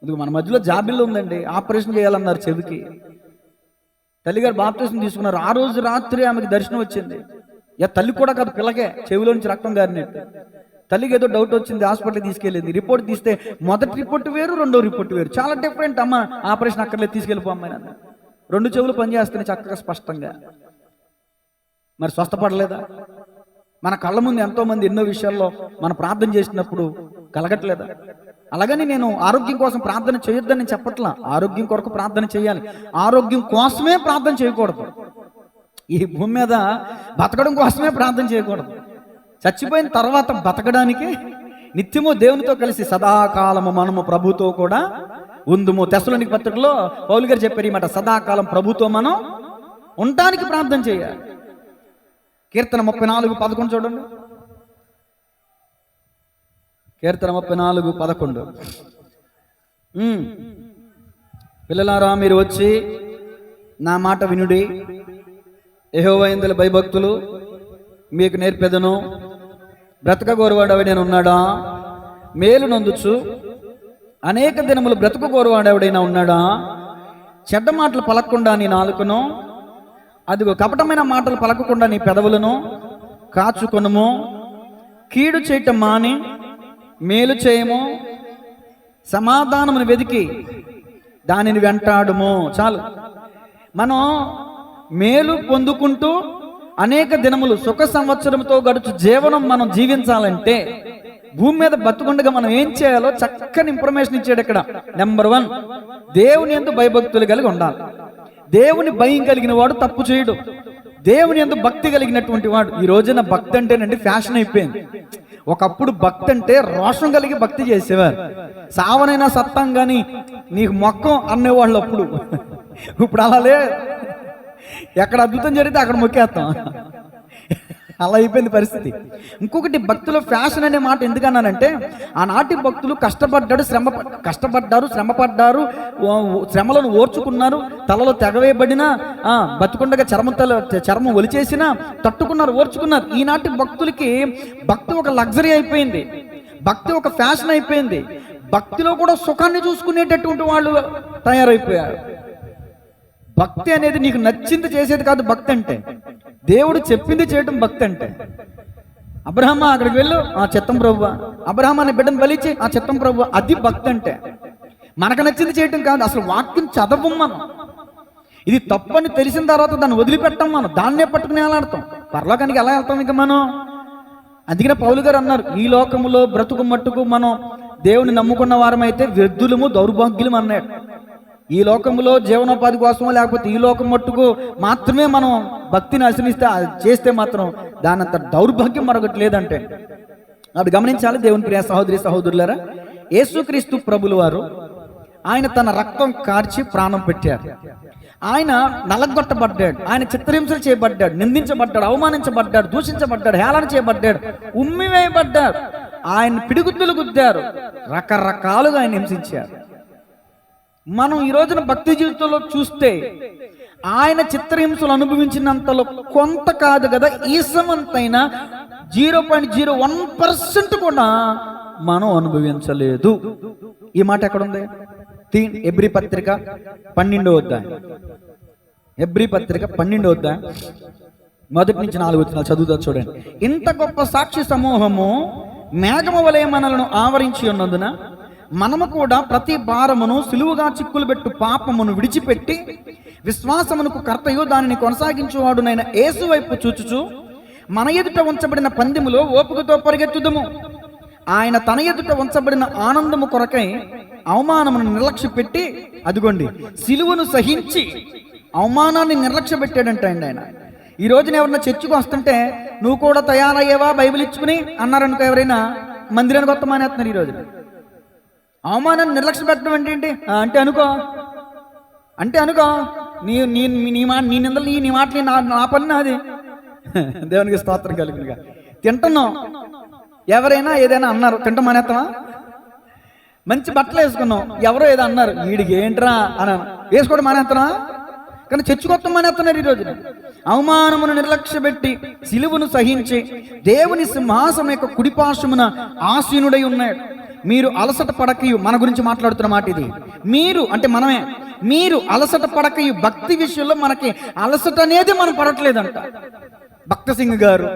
ఇది మన మధ్యలో జాబిల్లో ఉందండి, ఆపరేషన్ చేయాలన్నారు చెవికి. తల్లిగారు బాప్తిసం తీసుకున్నారు. ఆ రోజు రాత్రి ఆమెకి దర్శనం వచ్చింది. తల్లి కూడా కాదు, పిల్లకే చెవిలో నుంచి రక్తం గారినట్టు. తల్లికి ఏదో డౌట్ వచ్చింది, హాస్పిటల్కి తీసుకెళ్ళింది. రిపోర్ట్ తీస్తే మొదటి రిపోర్ట్ వేరు, రెండో రిపోర్ట్ వేరు, చాలా డిఫరెంట్. అమ్మ ఆపరేషన్ అక్కర్లేదు, తీసుకెళ్ళిపో అమ్మాయి అన్న. 2 చెవులు పనిచేస్తున్నాయి చక్కగా స్పష్టంగా. మరి స్వస్థపడలేదా? మన కళ్ళ ముందు ఎంతో మంది ఎన్నో విషయాల్లో మనం ప్రార్థన చేసినప్పుడు కలగట్లేదా? అలాగని నేను ఆరోగ్యం కోసం ప్రార్థన చేయొద్దని చెప్పట్లా. ఆరోగ్యం కొరకు ప్రార్థన చేయాలి, ఆరోగ్యం కోసమే ప్రార్థన చేయకూడదు. ఈ భూమి మీద బతకడం కోసమే ప్రార్థన చేయకూడదు. చచ్చిపోయిన తర్వాత బతకడానికి నిత్యము దేవునితో కలిసి సదాకాలము మనము ప్రభుతో కూడా ఉందుము. తెస్సలోనికీ పత్రికలో పౌలు గారు చెప్పారు ఈ మాట, సదాకాలం ప్రభుతో మనం ఉండటానికి ప్రార్థన చేయాలి. కీర్తన 34:11 చూడండి. కీర్తన 34:11. పిల్లలారా మీరు వచ్చి నా మాట వినుడి, యెహోవా యందు భయభక్తులు మీకు నేర్పెదను. బ్రతకగోరువాడవి నేను ఉన్నాడా? మేలు నొందుచు అనేక దినములు బ్రతకగోరువాడెవడైనా ఉన్నాడా? చెడ్డ మాటలు పలకకుండా నీ నాలుకను, అదిగో కపటమైన మాటలు పలకకుండా నీ పెదవులను కాచుకొనుము. కీడు చేయటం మాని మేలు చేయము, సమాధానమును వెతికి దానిని వెంటాడుము. చాలు. మనం మేలు పొందుకుంటూ అనేక దినములు సుఖ సంవత్సరంతో గడుచు జీవనం మనం జీవించాలంటే భూమి మీద బతుకుండగా మనం ఏం చేయాలో చక్కని ఇన్ఫర్మేషన్ ఇచ్చాడు ఇక్కడ. నెంబర్ 1, దేవుని యందు భయభక్తులు కలిగి ఉండాలి. దేవుని భయం కలిగిన వాడు తప్పు చేయడు. దేవుని యందు భక్తి కలిగినటువంటి వాడు. ఈ రోజున భక్తి అంటేనండి ఫ్యాషన్ అయిపోయింది. ఒకప్పుడు భక్తి అంటే రోషం కలిగి భక్తి చేసేవారు. సావనైనా సత్తం కానీ నీకు మొక్కం అనేవాళ్ళు అప్పుడు. ఇప్పుడు అలాలే, ఎక్కడ అద్భుతం జరిగితే అక్కడ మొక్కేస్తాం. అలా అయిపోయింది పరిస్థితి. ఇంకొకటి, భక్తుల ఫ్యాషన్ అనే మాట ఎందుకన్నానంటే, ఆనాటి భక్తులు కష్టపడ్డారు, శ్రమపడ్డారు, శ్రమలను ఓర్చుకున్నారు. తలలో తెగవేయబడిన బతుకుండగా చర్మం ఒలిచేసిన తట్టుకున్నారు, ఓర్చుకున్నారు. ఈనాటి భక్తులకి భక్తి ఒక లగ్జరీ అయిపోయింది, భక్తి ఒక ఫ్యాషన్ అయిపోయింది. భక్తిలో కూడా సుఖాన్ని చూసుకునేటటువంటి వాళ్ళు తయారైపోయారు. భక్తి అనేది నీకు నచ్చింది చేసేది కాదు భక్తి అంటే. దేవుడు చెప్పింది చేయటం భక్తి అంటే. అబ్రహ్మ అక్కడికి వెళ్ళు, ఆ చిత్తం ప్రభువా. అబ్రహ్మ అనే బిడ్డను బలిచి, ఆ చిత్తం ప్రభువా. అది భక్తి అంటే. మనకు నచ్చింది చేయటం కాదు, అసలు వాక్యం చదవం మనం. ఇది తప్పని తెలిసిన తర్వాత దాన్ని వదిలిపెట్టాం, మనం దాన్నే పట్టుకుని వెళ్ళాడతాం. పరలోకానికి ఎలా వెళ్తాం ఇక మనం? అందుకనే పౌలు గారు అన్నారు, ఈ లోకములో బ్రతుకు మట్టుకు మనం దేవుని నమ్ముకున్న వారమైతే వ్యర్థులము దౌర్భాగ్యులం అన్నాడు. ఈ లోకములో జీవనోపాధి కోసమో లేకపోతే ఈ లోకం మట్టుకు మాత్రమే మనం భక్తిని ఆశ్రయిస్తే చేస్తే మాత్రం దానంత దౌర్భాగ్యం మరొకటి లేదంటే. అప్పుడు గమనించాలి దేవుని ప్రియ సహోదరి సహోదరులారా, యేసుక్రీస్తు ప్రభులు వారు ఆయన తన రక్తం కార్చి ప్రాణం పెట్టారు. ఆయన నలగొట్టబడ్డాడు, ఆయన చిత్రహింసలు చేయబడ్డాడు, నిందించబడ్డాడు, అవమానించబడ్డాడు, దూషించబడ్డాడు, హేళన చేయబడ్డాడు, ఉమ్మివేయబడ్డాడు, ఆయన పిడిగుద్దులు గుద్దారు, రకరకాలుగా ఆయన హింసించారు. మనం ఈ రోజున భక్తి జీవితంలో చూస్తే ఆయన చిత్రహింసలు అనుభవించినంతలో కొంత కాదు కదా, ఈసమంతైనా 0.01% కూడా మనం అనుభవించలేదు. ఈ మాట ఎక్కడుంది? ఎబ్రీ పత్రిక 12వ అధ్యాయం, ఎబ్రీ పత్రిక 12వ అధ్యాయం 1 నుంచి 4 వచనాలు చదువుతా చూడండి. ఇంత గొప్ప సాక్షి సమూహము మేఘము వలె మనలను ఆవరించి ఉన్నందున మనము కూడా ప్రతి భారమును సులువుగా చిక్కులు పెట్టు పాపమును విడిచిపెట్టి విశ్వాసమునకు కర్తయు దానిని కొనసాగించువాడునైన యేసు వైపు చూచుచు మన ఎదుట ఉంచబడిన పందెములో ఓపికతో పరిగెత్తుదము. ఆయన తన ఎదుట ఉంచబడిన ఆనందము కొరకై అవమానమును నిర్లక్ష్య పెట్టి, అదిగోండి సిలువను సహించి అవమానాన్ని నిర్లక్ష్య పెట్టాడంట అండి ఆయన. ఈ రోజున ఎవరన్నా చర్చికి వస్తుంటే నువ్వు కూడా తయారయ్యేవా బైబిల్ ఇచ్చుకుని అన్నారనుకో, ఎవరైనా మందిరానికి కొత్త మానేస్తున్నారు. ఈ రోజు అవమానాన్ని నిర్లక్ష్య పెట్టడం ఏంటి అంటే అనుకో నీ నీ నీ మాట నీ నిందలు నీ మాటలు నా పని నాది. దేవునికి స్తోత్రం కలిగినగా తింటున్నాం, ఎవరైనా ఏదైనా అన్నారు తింటాం మానేస్తామా? మంచి బట్టలు వేసుకున్నాం, ఎవరో ఏదో అన్నారు వీడికి ఏంట్రా అని వేసుకోవడం మానేస్తానా? కానీ చర్చకొత్తం మానేస్తున్నారు. ఈ రోజున అవమానమును నిర్లక్ష్య పెట్టి సిలువను సహించి దేవుని సింహాసనం యొక్క కుడిపార్శ్వమున ఆసీనుడై ఉన్నాడు. మీరు అలసట పడకయు, మన గురించి మాట్లాడుతున్న మాట ఇది. మీరు అంటే మనమే, మీరు అలసట పడకయు, భక్తి విషయంలో మనకి అలసట అనేది మనం పడట్లేదంట. భక్త సింగ్ గారు,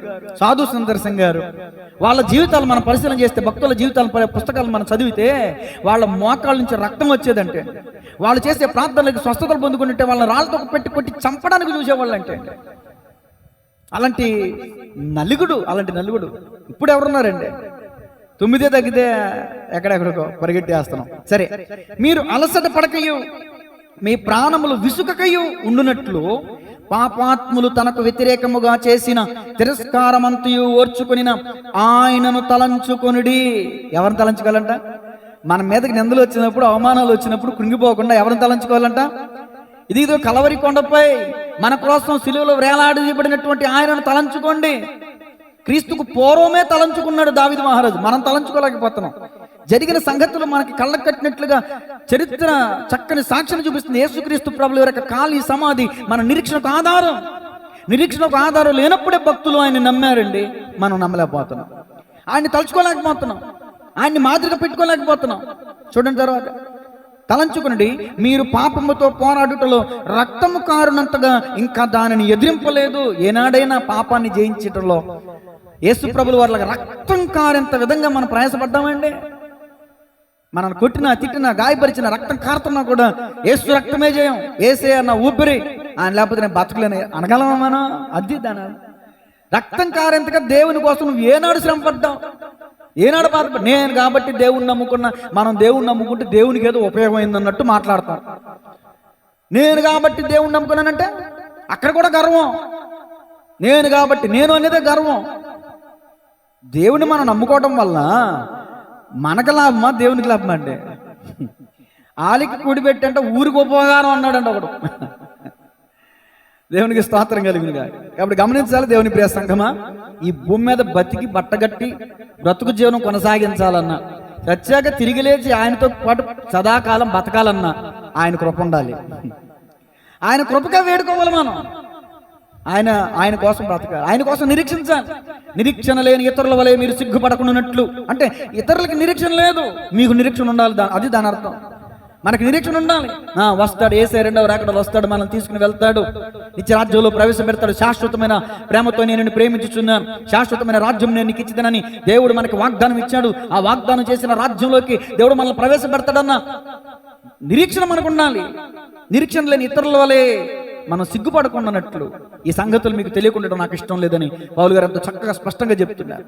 సాధు సుందర్ సింగ్ గారు, వాళ్ళ జీవితాలు మనం పరిశీలన చేస్తే, భక్తుల జీవితాల పుస్తకాలు మనం చదివితే వాళ్ళ మోకాళ్ళ నుంచి రక్తం వచ్చేదంటే, వాళ్ళు చేసే ప్రార్థనలకు స్వస్థతలు పొందుకుంటే వాళ్ళని రాళ్ళతో పెట్టి కొట్టి చంపడానికి చూసేవాళ్ళు అంటే. అలాంటి నలుగుడు ఇప్పుడు ఎవరున్నారండి? 9 తగ్గితే ఎక్కడెక్కడికో పరిగెట్టేస్తున్నాం. సరే, మీరు అలసట పడకయు మీ ప్రాణములు విసుకకయు ఉండునట్లు పాపాత్ములు తనకు వ్యతిరేకముగా చేసిన తిరస్కారమంతయు ఓర్చుకొనిన ఆయనను తలంచుకొనుడి. ఎవరిని తలంచుకోవాలంట? మన మీదకి నిందలు వచ్చినప్పుడు, అవమానాలు వచ్చినప్పుడు కృంగిపోకుండా ఎవరిని తలంచుకోవాలంట? ఇదిగో కలవరి కొండపై మన కోసం సిలువలో వేలాడబడినటువంటి ఆయనను తలంచుకోండి. క్రీస్తుకు పూర్వమే తలంచుకున్నాడు దావీదు మహారాజు, మనం తలంచుకోలేకపోతున్నాం. జరిగిన సంగతులు మనకి కళ్ళకు కట్టినట్లుగా చరిత్ర చక్కని సాక్షిని చూపిస్తుంది. యేసుక్రీస్తు ప్రభుల యొక్క ఖాళీ సమాధి మన నిరీక్షణకు ఆధారం. నిరీక్షణకు ఆధారం లేనప్పుడే భక్తులు ఆయన నమ్మారండి. మనం నమ్మలేకపోతున్నాం, ఆయన్ని తలుచుకోలేకపోతున్నాం, ఆయన్ని మాదిరిగా పెట్టుకోలేకపోతున్నాం. చూడండి తర్వాత, తలంచుకునండి, మీరు పాపముతో పోరాడుటలో రక్తము కారునంతగా ఇంకా దానిని ఎదిరింపలేదు. ఏనాడైనా పాపాన్ని జయించటంలో యేసు ప్రభుల వారి రక్తం కారేంత విధంగా మనం ప్రయాసపడ్డామండి. మనల్ని కొట్టినా తిట్టినా గాయపరిచిన రక్తం కారుతున్నా కూడా యేసు రక్తమే జయం, ఏసే అన్న ఊపిరి, ఆయన లేకపోతే నేను బతకలేని అనగలమా మనం? అది దాని రక్తం కారేంతగా దేవుని కోసం నువ్వు ఏనాడు శ్రమపడ్డావు, ఏనాడు బాధపడ్డా? నేను కాబట్టి దేవుణ్ణి నమ్ముకున్నా. మనం దేవుణ్ణి నమ్ముకుంటే దేవునికి ఏదో ఉపయోగమైంది అన్నట్టు మాట్లాడతారు. నేను కాబట్టి దేవుణ్ణి నమ్ముకున్నానంటే అక్కడ కూడా గర్వం. నేను కాబట్టి, నేను అనేదే గర్వం. దేవుని మనం నమ్ముకోవడం వల్ల మనకు లాభమా దేవునికి లాభమా అంటే? ఆలికి కూడిపెట్టి అంటే ఊరికి ఉపకారం అన్నాడంట ఒకడు. దేవునికి స్తోత్రం కలిగినగా. కాబట్టి గమనించాలి దేవుని ప్రియ సంఘమా, ఈ భూమి మీద బతికి బట్టగట్టి బ్రతుకు జీవనం కొనసాగించాలన్నా, సత్యాగా తిరిగి లేచి ఆయనతో పాటు సదాకాలం బతకాలన్నా ఆయన కృప ఉండాలి. ఆయన కృపగా వేడుకోవాలి మనం. ఆయన కోసం బ్రతకాలి, ఆయన కోసం నిరీక్షించాలి. నిరీక్షణ లేని ఇతరుల వలె మీరు సిగ్గుపడకున్నట్లు, అంటే ఇతరులకి నిరీక్షణ లేదు, మీకు నిరీక్షణ ఉండాలి. అది దాని అర్థం. మనకి నిరీక్షణ ఉండాలి. వస్తాడు యేసే, రెండవ రాకడలో వస్తాడు, మనం తీసుకుని వెళ్తాడు, నిత్య రాజ్యంలో ప్రవేశపెడతాడు. శాశ్వతమైన ప్రేమతో నేను నిన్ను ప్రేమించుచున్నాను, శాశ్వతమైన రాజ్యం నేను నీకు ఇచ్చిదనని దేవుడు మనకి వాగ్దానం ఇచ్చాడు. ఆ వాగ్దానం చేసిన రాజ్యంలోకి దేవుడు మనల్ని ప్రవేశపెడతాడన్నా. నిరీక్షణ మనకు ఉండాలి. నిరీక్షణ లేని ఇతరుల వలె మనం సిగ్గుపడకుండానట్లు ఈ సంగతులు మీకు తెలియకుండా నాకు ఇష్టం లేదని పౌలు గారు ఎంతో చక్కగా స్పష్టంగా చెప్తున్నారు.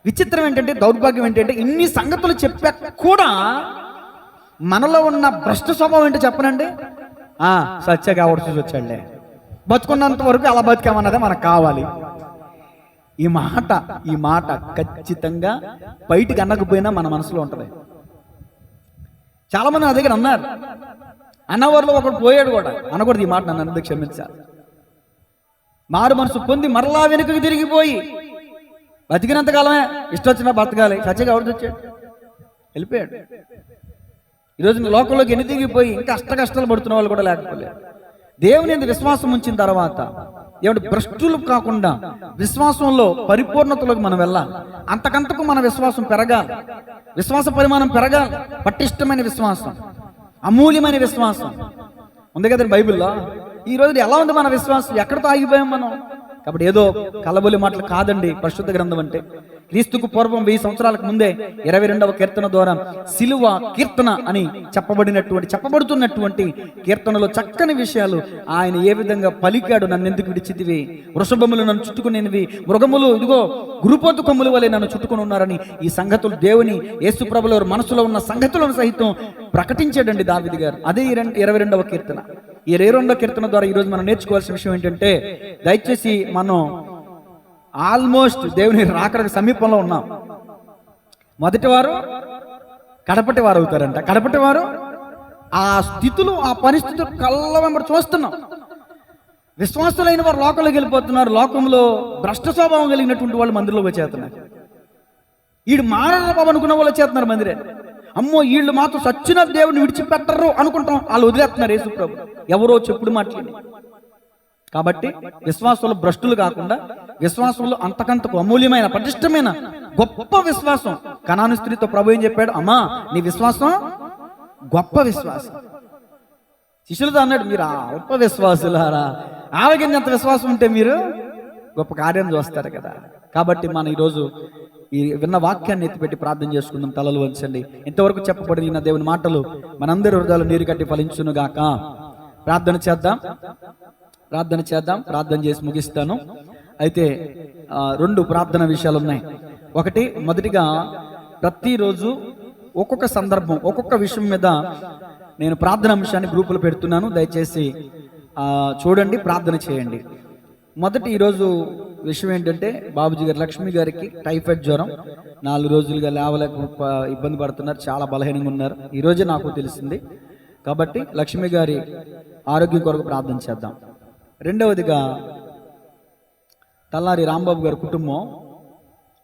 విచిత్రం ఏంటంటే, దౌర్భాగ్యం ఏంటంటే, ఇన్ని సంగతులు చెప్పాక కూడా మనలో ఉన్న భ్రష్ట స్వభావం ఏంటో చెప్పనండి. సత్య కావడు చూసి వచ్చాడులే, బతుకున్నంత వరకు అలా బతికామన్నదే మనకు కావాలి. ఈ మాట ఖచ్చితంగా బయటికి అనకపోయినా మన మనసులో ఉంటుంది. చాలా మంది నా దగ్గర అన్నారు, అన్నవారిలో ఒకడు పోయాడు కూడా, అనకూడదు ఈ మాట, నన్ను అన్నది క్షమించాలి. మారు మనసు పొంది మరలా వెనుకకు తిరిగిపోయి బతికినంతకాలమే ఇష్టం వచ్చినా బతకాలి, సత్యగా ఎవరు వచ్చాడు, వెళ్ళిపోయాడు. ఈరోజు లోకంలోకి ఎన్ని తిరిగిపోయి ఇంకా కష్టాలు పడుతున్న వాళ్ళు కూడా లేకపోలేదు. దేవుని యందు విశ్వాసం ఉంచిన తర్వాత ఏమిటి, భ్రష్టులు కాకుండా విశ్వాసంలో పరిపూర్ణతలోకి మనం వెళ్ళాలి. అంతకంతకు మన విశ్వాసం పెరగాలి, విశ్వాస పరిమాణం పెరగాలి. పటిష్టమైన విశ్వాసం, అమూల్యమైన విశ్వాసం ఉంది కదండి బైబిల్లో. ఈ రోజు ఎలా ఉంది మన విశ్వాసం? ఎక్కడితో ఆగిపోయాం మనం? కాబట్టి ఏదో కలబొలి మాటలు కాదండి పరిశుద్ధ గ్రంథం అంటే. క్రీస్తుకు పూర్వం 1000 సంవత్సరాలకు ముందే 22వ కీర్తన ద్వారా సిలువ కీర్తన అని చెప్పబడుతున్నటువంటి కీర్తనలో చక్కని విషయాలు, ఆయన ఏ విధంగా పలికాడు, నన్ను ఎందుకు విడిచితివి, వృషభములు నన్ను చుట్టుకునేవి, మృగములు ఇదిగో గురుపోతు కొమ్ముల వలె నన్ను చుట్టుకుని ఉన్నారని ఈ సంగతులు దేవుని యేసు ప్రభుల మనసులో ఉన్న సంగతులను సహితం ప్రకటించాడండి దావీదు గారు. అదే 22వ కీర్తన. ఈ 22వ కీర్తన ద్వారా ఈరోజు మనం నేర్చుకోవాల్సిన విషయం ఏంటంటే, దయచేసి మనం ఆల్మోస్ట్ దేవుని రాకడకు సమీపంలో ఉన్నాం. మొదటి వారు కడపటి వారు అవుతారంట. కడపటి వారు ఆ స్థితులు, ఆ పరిస్థితులు కళ్ళ వెంబడి చూస్తున్నాం. విశ్వాసులైన వారు లోకంలోకి వెళ్ళిపోతున్నారు. లోకంలో భ్రష్ట స్వభావం కలిగినటువంటి వాళ్ళు మందిరంలో వచ్చేస్తున్నారు. వీడు మారణ బాబు అనుకున్న వాళ్ళు వచ్చేస్తున్నారు మందిరే. అమ్మో వీళ్ళు మాత్రం సచ్చిన దేవుడిని విడిచిపెట్టరు అనుకుంటాం, వాళ్ళు వదిలేస్తున్నారు యేసు ప్రభు. ఎవరో చెప్పుడు మాట్లాడి. కాబట్టి విశ్వాసంలో భ్రష్టులు కాకుండా విశ్వాసంలో అంతకంతకు అమూల్యమైన పటిష్టమైన గొప్ప విశ్వాసం. కనాను స్త్రీతో ప్రభు ఏం చెప్పాడు, అమ్మా నీ విశ్వాసం గొప్ప విశ్వాసం. శిష్యులతో అన్నాడు, మీరు అల్ప విశ్వాసులారా, ఆవగిన ఎంత విశ్వాసం ఉంటే మీరు గొప్ప కార్యం చూస్తారు కదా. కాబట్టి మనం ఈరోజు ఈ విన్న వాక్యాన్ని ఎత్తిపెట్టి ప్రార్థన చేసుకుందాం. తలలు వంచండి. ఇంతవరకు చెప్పబడిన దేవుని మాటలు మనందరి హృదయాలు నీరు కట్టి ఫలించునుగాక. ప్రార్థన చేద్దాం. ప్రార్థన చేసి ముగిస్తాను. అయితే 2 ప్రార్థన విషయాలు ఉన్నాయి. మొదటిగా ప్రతిరోజు ఒక్కొక్క సందర్భం, ఒక్కొక్క విషయం మీద నేను ప్రార్థన అంశాన్ని గ్రూపులో పెడుతున్నాను. దయచేసి చూడండి, ప్రార్థన చేయండి. ఈరోజు విషయం ఏంటంటే, బాబుజీ గారు లక్ష్మి గారికి టైఫాయిడ్ జ్వరం, 4 రోజులుగా లేవలేక ఇబ్బంది పడుతున్నారు, చాలా బలహీనంగా ఉన్నారు. ఈరోజే నాకు తెలిసింది. కాబట్టి లక్ష్మి గారి ఆరోగ్యం కొరకు ప్రార్థన చేద్దాం. రెండవదిగా తల్లారి రాంబాబు గారి కుటుంబం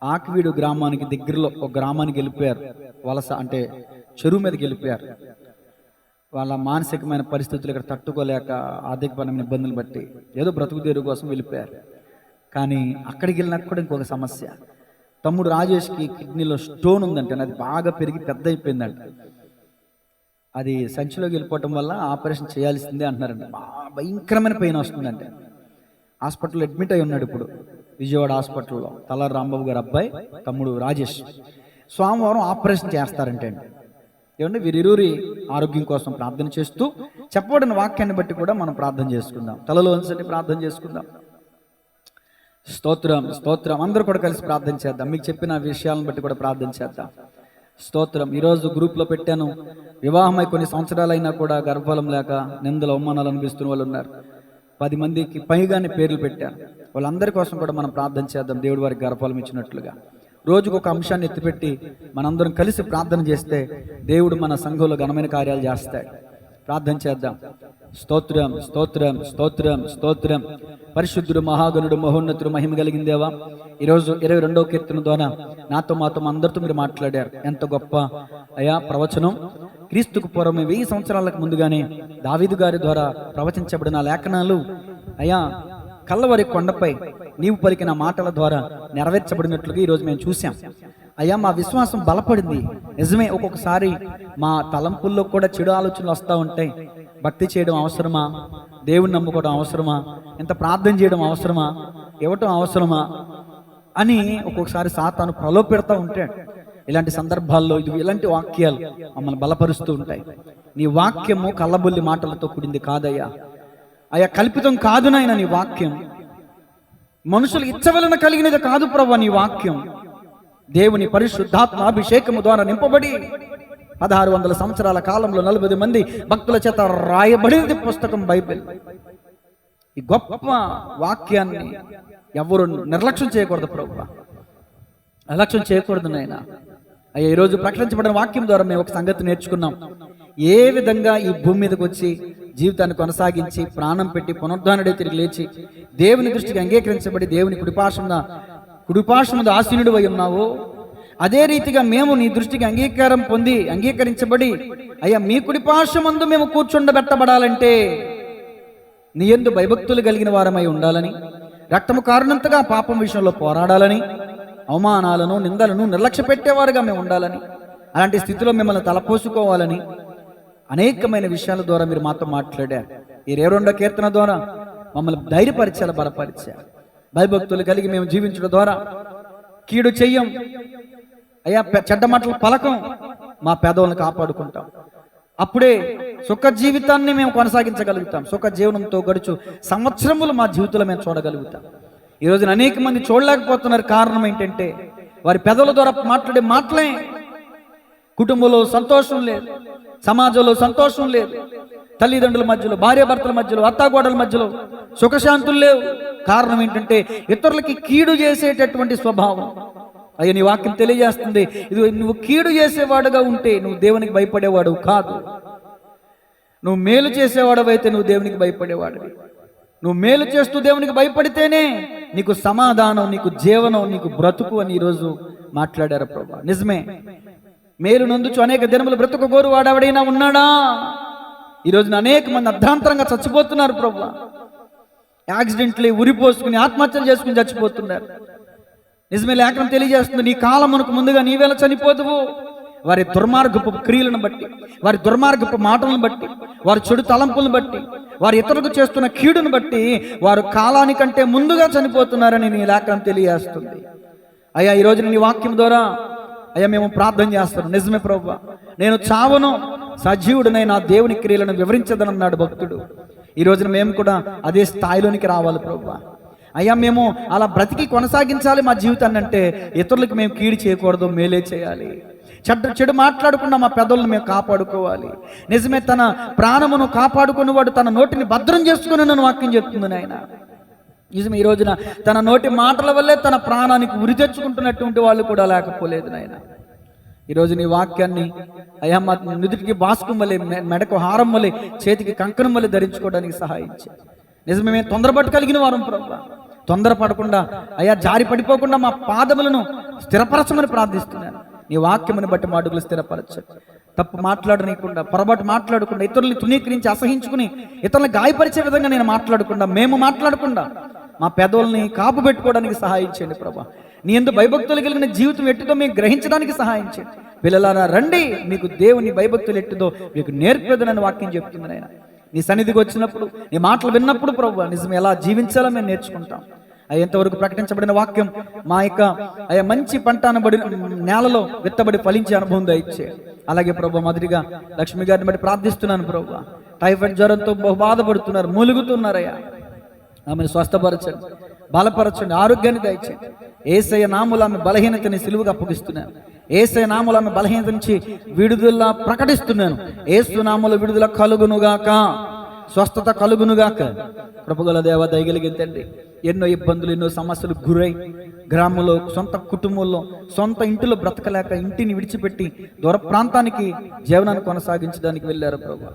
ఆకివీడు గ్రామానికి దగ్గరలో ఒక గ్రామానికి వెళ్ళిపోయారు. వలస అంటే చెరువు మీదకి వెళ్ళిపోయారు. వాళ్ళ మానసికమైన పరిస్థితులు ఇక్కడ తట్టుకోలేక ఆర్థికపరమైన ఇబ్బందులు బట్టి ఏదో బ్రతుకు తెరువు కోసం వెళ్ళిపోయారు. కానీ అక్కడికి వెళ్ళినాక కూడా ఇంకొక సమస్య. తమ్ముడు రాజేష్కి కిడ్నీలో స్టోన్ ఉందంటే, అది బాగా పెరిగి పెద్ద అయిపోయిందంట. అది సంచిలోకి వెళ్ళిపోవటం వల్ల ఆపరేషన్ చేయాల్సిందే అంటున్నారండి. భయంకరమైన పెయిన్ వస్తుందంటే హాస్పిటల్లో అడ్మిట్ అయి ఉన్నాడు ఇప్పుడు, విజయవాడ హాస్పిటల్లో. తల్లారి రాంబాబు గారు అబ్బాయి తమ్ముడు రాజేష్. సోమవారం ఆపరేషన్ చేస్తారంటే అండి. ఏమంటే వీరిరువురి ఆరోగ్యం కోసం ప్రార్థన చేస్తూ చెప్పబడిన వాక్యాన్ని బట్టి కూడా మనం ప్రార్థన చేసుకుందాం. తలలో వంచండి, ప్రార్థన చేసుకుందాం. స్తోత్రం. అందరూ కూడా కలిసి ప్రార్థన చేద్దాం. మీకు చెప్పిన విషయాలను బట్టి కూడా ప్రార్థన చేద్దాం. స్తోత్రం. ఈరోజు గ్రూప్లో పెట్టాను, వివాహమై కొన్ని సంవత్సరాలైనా కూడా గర్భఫలం లేక నిందలు అవమానాలు అనిపిస్తున్న వాళ్ళు ఉన్నారు. 10 మందికి పైగానే పేర్లు పెట్టాను. వాళ్ళందరి కోసం కూడా మనం ప్రార్థన చేద్దాం, దేవుడి వారికి గర్భఫలం ఇచ్చినట్లుగా. రోజుకు ఒక అంశాన్ని ఎత్తిపెట్టి మనందరం కలిసి ప్రార్థన చేస్తే దేవుడు మన సంఘంలో ఘనమైన కార్యాలు చేస్తాడు. ప్రార్థన చేద్దాం. స్తోత్రం. పరిశుద్ధుడు, మహాగణుడు, మహోన్నతుడు, మహిమ కలిగిన దేవా, ఈరోజు 22వ కీర్తన ద్వారా నాతో మాతో అందరితో మీరు మాట్లాడారు. ఎంత గొప్ప అయా ప్రవచనం. క్రీస్తుకు పూర్వం 1000 సంవత్సరాలకు ముందుగానే దావీదు గారి ద్వారా ప్రవచించబడిన లేఖనాలు అయా కల్లవరి కొండపై నీవు పలికిన మాటల ద్వారా నెరవేర్చబడినట్లుగా ఈరోజు మేము చూసాం. అయ్యా మా విశ్వాసం బలపడింది. నిజమే, ఒక్కొక్కసారి మా తలంపుల్లో కూడా చెడు ఆలోచనలు వస్తూ ఉంటాయి. భక్తి చేయడం అవసరమా? దేవుని నమ్ముకోవడం అవసరమా? ఎంత ప్రార్థన చేయడం అవసరమా? ఇవ్వటం అవసరమా అని ఒక్కొక్కసారి సాతాను ప్రలోభపెడతా ఉంటాడు. ఇలాంటి సందర్భాల్లో ఇలాంటి వాక్యాలు మమ్మల్ని బలపరుస్తూ ఉంటాయి. నీ వాక్యము కళ్ళబొల్లి మాటలతో కూడింది కాదయ్యా, అయ్యా కల్పితం కాదు నాయన నీ వాక్యం, మనుషులు ఇచ్చవలన కలిగినది కాదు ప్రభువా నీ వాక్యం. దేవుని పరిశుద్ధాత్మ అభిషేకము ద్వారా నింపబడి 1600 సంవత్సరాల కాలంలో 40 మంది భక్తుల చేత రాయబడినది పుస్తకం బైబిల్. ఈ గొప్ప వాక్యాన్ని ఎవరు నిర్లక్ష్యం చేయకూడదు ప్రభువా, నిర్లక్ష్యం చేయకూడదు నాయన. అయ్యా ఈరోజు ప్రకటించబడిన వాక్యం ద్వారా మేము ఒక సంగతి నేర్చుకున్నాం. ఏ విధంగా ఈ భూమి మీదకి వచ్చి జీవితాన్ని కొనసాగించి ప్రాణం పెట్టి పునరుద్ధానుడే తిరిగి లేచి దేవుని దృష్టికి అంగీకరించబడి దేవుని కుడిపార్శ్వమున ఆసీనుడు అయి ఉన్నావు, అదే రీతిగా మేము నీ దృష్టికి అంగీకారం పొంది అంగీకరించబడి అయ్యా మీ కుడిపార్శ్వమందు మేము కూర్చుండబెట్టబడాలంటే నీ యందు భయభక్తులు కలిగిన వారమై ఉండాలని, రక్తము కారణంతగా పాపం విషయంలో పోరాడాలని, అవమానాలను నిందలను నిర్లక్ష్య పెట్టేవారుగా మేము ఉండాలని, అలాంటి స్థితిలో మిమ్మల్ని తలపోసుకోవాలని అనేకమైన విషయాల ద్వారా మీరు మాతో మాట్లాడారు. ఈ 22వ కీర్తన ద్వారా మమ్మల్ని ధైర్యపరిచారు, బలపరిచారు. భయభక్తులు కలిగి మేము జీవించడం ద్వారా కీడు చెయ్యం అయ్యా, చెడ్డ మాటలు పలకం, మా పెదవులను కాపాడుకుంటాం. అప్పుడే సుఖ జీవితాన్ని మేము కొనసాగించగలుగుతాం. సుఖ జీవనంతో గడుచు సంవత్సరములు మా జీవితంలో మేము చూడగలుగుతాం. ఈ రోజున అనేక మంది చూడలేకపోతున్నారు. కారణం ఏంటంటే వారి పెదవుల ద్వారా మాట్లాడే మాటలే. కుటుంబంలో సంతోషం లేదు, సమాజంలో సంతోషం లేదు, తల్లిదండ్రుల మధ్యలో, భార్యాభర్తల మధ్యలో, అత్తాగోడల మధ్యలో సుఖశాంతులు లేవు. కారణం ఏంటంటే ఇతరులకి కీడు చేసేటటువంటి స్వభావం. అయ్యా నీ వాక్యం తెలియజేస్తుంది, ఇది నువ్వు కీడు చేసేవాడుగా ఉంటే నువ్వు దేవునికి భయపడేవాడు కాదు. నువ్వు మేలు చేసేవాడు అయితే నువ్వు దేవునికి భయపడేవాడివి. నువ్వు మేలు చేస్తూ దేవునికి భయపడితేనే నీకు సమాధానం, నీకు జీవనం, నీకు బ్రతుకు అని ఈరోజు మాట్లాడారు ప్రభు. నిజమే, మేలు నందుచు అనేక దినములు బ్రతుకు గోరు వాడెవడైనా ఉన్నాడా? ఈ రోజున అనేక మంది అర్ధాంతరంగా చచ్చిపోతున్నారు ప్రభు. యాక్సిడెంట్లీ ఉరిపోసుకుని ఆత్మహత్యలు చేసుకుని చచ్చిపోతున్నారు. నిజమే, లేఖనం తెలియజేస్తుంది, నీ కాలం మనకు ముందుగా నీవేళ చనిపోదువు. వారి దుర్మార్గపు క్రియలను బట్టి, వారి దుర్మార్గపు మాటలను బట్టి, వారి చెడు తలంపులను బట్టి, వారి ఇతరులకు చేస్తున్న కీడును బట్టి వారు కాలానికంటే ముందుగా చనిపోతున్నారని నీ లేఖనం తెలియజేస్తుంది. అయ్యా ఈ రోజున నీ వాక్యం ద్వారా అయ్యా మేము ప్రార్థన చేస్తాం. నిజమే ప్రభువా, నేను చావను, సజీవుడినై నా దేవుని క్రియలను వివరించదనన్నాడు భక్తుడు. ఈ రోజున మేము కూడా అదే స్థాయిలోనికి రావాలి ప్రభువా. అయ్యా మేము అలా బ్రతికి కొనసాగించాలి మా జీవితాన్ని. అంటే ఇతరులకు మేము కీడు చేయకూడదు, మేలే చేయాలి. చెడు మాట్లాడకుండా మా పెదవులను మేము కాపాడుకోవాలి. నిజమే, తన ప్రాణమును కాపాడుకునేవాడు తన నోటిని భద్రం చేసుకుని నన్ను వాక్యం చెప్తుంది నాయన. నిజమే, ఈ రోజున తన నోటి మాటల వల్లే తన ప్రాణానికి ఉరి తెచ్చుకుంటున్నటువంటి వాళ్ళు కూడా లేకపోలేదు నాయన. ఈరోజు నీ వాక్యాన్ని అయ్యా మా నుదుటికి బాస్కం వలె, మెడకు హారం వలె, చేతికి కంకణం వలె ధరించుకోవడానికి సహాయించి. నిజమే, మేము తొందరపట్టు కలిగిన వారం ప్రభు. తొందరపడకుండా అయ్యా జారి పడిపోకుండా మా పాదములను స్థిరపరచమని ప్రార్థిస్తున్నాను. నీ వాక్యముని బట్టి మా అడుగులు స్థిరపరచు. తప్పు మాట్లాడనీయకుండా, పొరపాటు మాట్లాడకుండా, ఇతరుల్ని తునీకరించి అసహించుకుని ఇతరులను గాయపరిచే విధంగా నేను మాట్లాడకుండా, మేము మాట్లాడకుండా మా పెదవుల్ని కాపు పెట్టుకోవడానికి సహాయం చేయండి ప్రభా. నీ యందు భయభక్తులు కలిగిన జీవితం ఎట్టుదో మీకు గ్రహించడానికి సహాయం చేయండి. పిల్లలారా రండి, మీకు దేవుని భయభక్తులు ఎట్టుదో మీకు నేర్పేదనని వాక్యం చెప్తుంది నాయన. నీ సన్నిధికి వచ్చినప్పుడు, నీ మాటలు విన్నప్పుడు ప్రభు నిజం ఎలా జీవించాలో మేము నేర్చుకుంటాం. ఎంతవరకు ప్రకటించబడిన వాక్యం మా యొక్క అయ్యా మంచి పంట అనబడి నేలలో విత్తబడి ఫలించే అనుభవం దయచే. అలాగే ప్రభు మొదటిగా లక్ష్మి గారిని బట్టి ప్రార్థిస్తున్నాను ప్రభు. టైఫాయిడ్ జ్వరంతో బహు బాధపడుతున్నారు, మూలుగుతున్నారయ్యా. ఆమెను స్వస్థపరచండి, బలపరచండి, ఆరోగ్యాన్ని దయచేయండి. యేసయ్య నామములో ఆమె బలహీనతని సిలువగా అప్పగిస్తున్నాను. యేసయ్య నామములో ఆమె బలహీనత నుంచి విడుదల ప్రకటిస్తున్నాను. యేసు నామములో విడుదల కలుగునుగాక, స్వస్థత కలుగునుగాక. కృపగల దేవ దయగలిగిన తండ్రి, ఎన్నో ఇబ్బందులు, ఎన్నో సమస్యలు గురై గ్రామంలో, సొంత కుటుంబంలో, సొంత ఇంటిలో బ్రతకలేక ఇంటిని విడిచిపెట్టి దూర ప్రాంతానికి జీవనాన్ని కొనసాగించడానికి వెళ్ళారు ప్రభు.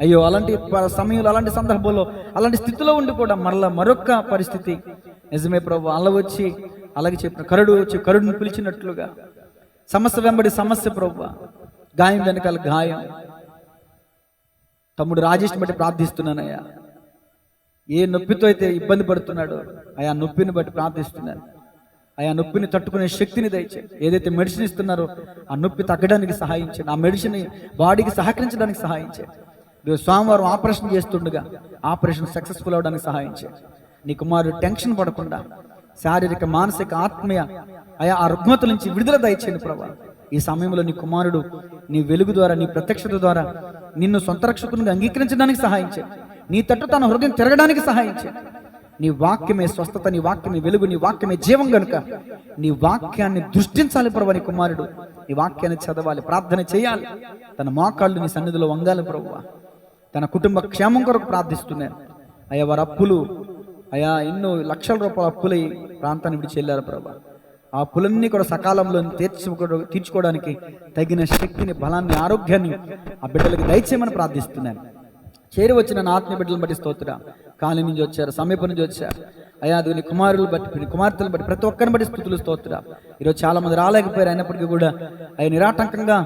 అయ్యో అలాంటి సమయంలో, అలాంటి సందర్భంలో, అలాంటి స్థితిలో ఉండి కూడా మరలా మరొక పరిస్థితి. నిజమే ప్రభు, అలా వచ్చి అలాగే చెప్పిన కరుడు వచ్చి కరుడుని పిలిచినట్లుగా సమస్య వెంబడి సమస్య ప్రభు, గాయం వెనకాల గాయం. తమ్ముడు రాజేష్ని బట్టి ప్రార్థిస్తున్నానయ్యా. ఏ నొప్పితో అయితే ఇబ్బంది పడుతున్నాడో ఆయా నొప్పిని బట్టి ప్రార్థిస్తున్నాను. ఆయా నొప్పిని తట్టుకునే శక్తిని దయచేయండి. ఏదైతే మెడిసిన్ ఇస్తున్నారో ఆ నొప్పి తగ్గడానికి సహాయించండి. ఆ మెడిసిన్ బాడీకి సహకరించడానికి సహాయించండి. సోమవారం ఆపరేషన్ చేస్తుండగా ఆపరేషన్ సక్సెస్ఫుల్ అవడానికి సహాయించండి. నీ కుమారుడు టెన్షన్ పడకుండా శారీరక, మానసిక, ఆత్మీయ అయా ఆ రుగ్మతల నుంచి విడుదల దయచేయండి ప్రభా. ఈ సమయంలో నీ కుమారుడు నీ వెలుగు ద్వారా, నీ ప్రత్యక్షత ద్వారా నిన్ను సొంత రక్షకునిగా అంగీకరించడానికి సహాయం చేయి. నీ తట్టు తన హృదయం తిరగడానికి సహాయం చేయి. నీ వాక్యమే స్వస్థత, నీ వాక్యమే వెలుగు, నీ వాక్యమే జీవం గనుక నీ వాక్యాన్ని దృష్టించాలి ప్రభువా. నీ కుమారుడు నీ వాక్యాన్ని చదవాలి, ప్రార్థన చేయాలి, తన మోకాళ్ళు నీ సన్నిధిలో వంగాలి ప్రభువా. తన కుటుంబ క్షేమం కొరకు ప్రార్థిస్తున్నాను అయ్యా. వారి అప్పులు అయ్యా ఎన్నో లక్షల రూపాయల అప్పులై ప్రాంతాన్ని విడిచి వెళ్ళారు ప్రభా. ఆ అప్పులన్నీ కూడా సకాలంలో తీర్చుకోవడానికి తగిన శక్తిని, బలాన్ని, ఆరోగ్యాన్ని ఆ బిడ్డలకి దయచేయమని ప్రార్థిస్తున్నాను. చేరి వచ్చిన నా ఆత్మీయ బిడ్డలను బట్టి స్తోత్ర. కాలనీ నుంచి వచ్చారు, సమీపం నుంచి వచ్చారు అయ్యా. అది నీ కుమారులు బట్టి, కుమార్తెలను బట్టి, ప్రతి ఒక్కరిని బట్టి స్తుతులు స్తోత్ర. ఈరోజు చాలా మంది రాలేకపోయారు, అయినప్పటికీ కూడా అయ్యా నిరాటంకంగా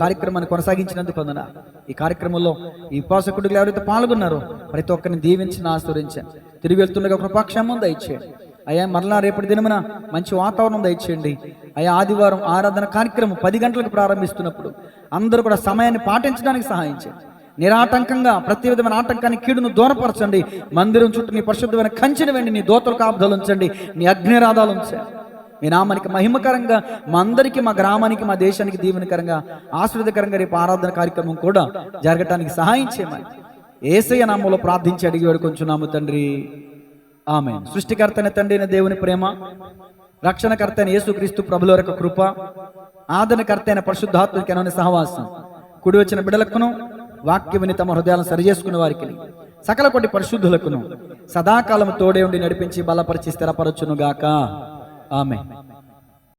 కార్యక్రమాన్ని కొనసాగించినందుకు వందన. ఈ కార్యక్రమంలో ఈ ఉపాసకుడికి ఎవరైతే పాల్గొన్నారో ప్రతి ఒక్కరిని దీవించి ఆశీర్వదించాను. తిరిగి వెళ్తుండగా కృపాక్షేమం దయచేయండి అయ్యా. మరలా రేపటి దినమున మంచి వాతావరణం దయచేయండి అయ్యా. ఆదివారం ఆరాధన కార్యక్రమం 10 గంటలకు ప్రారంభిస్తున్నప్పుడు అందరూ కూడా సమయాన్ని పాటించడానికి సహాయం చేయండి. నిరాటంకంగా ప్రతి విధమైన ఆటంకాన్ని, కీడును దూరపరచండి. మందిరం చుట్టూ నీ పరిశుద్ధమైన కంచెని వెండి, నీ దోతల కాపుదలు ఉంచండి, నీ అగ్నిరాధాలు ఉంచండి. మీ నామానికి మహిమకరంగా, మా అందరికీ, మా గ్రామానికి, మా దేశానికి దీవెనకరంగా, ఆశీర్వాదకరంగా రేపు ఆరాధన కార్యక్రమం కూడా జరగటానికి సహాయం చేయమని యేసయ్య నామములో ప్రార్థించి అడిగి వేడుకొంచున్నాము తండ్రి, ఆమేన్. సృష్టికర్త అయిన తండ్రి అయిన దేవుని ప్రేమ, రక్షణకర్త అయిన యేసుక్రీస్తు ప్రభుల యొక్క కృప, ఆదరణకర్త అయిన పరిశుద్ధాత్మకి అనే సహవాసం కుడి వచ్చిన బిడ్డలకును, వాక్యముని తమ హృదయాలను సరిచేసుకున్న వారికి, సకల కోటి పరిశుద్ధులకును సదాకాలం తోడే ఉండి నడిపించి బలపరిచి స్థిరపరచునుగాక. ఆమేన్.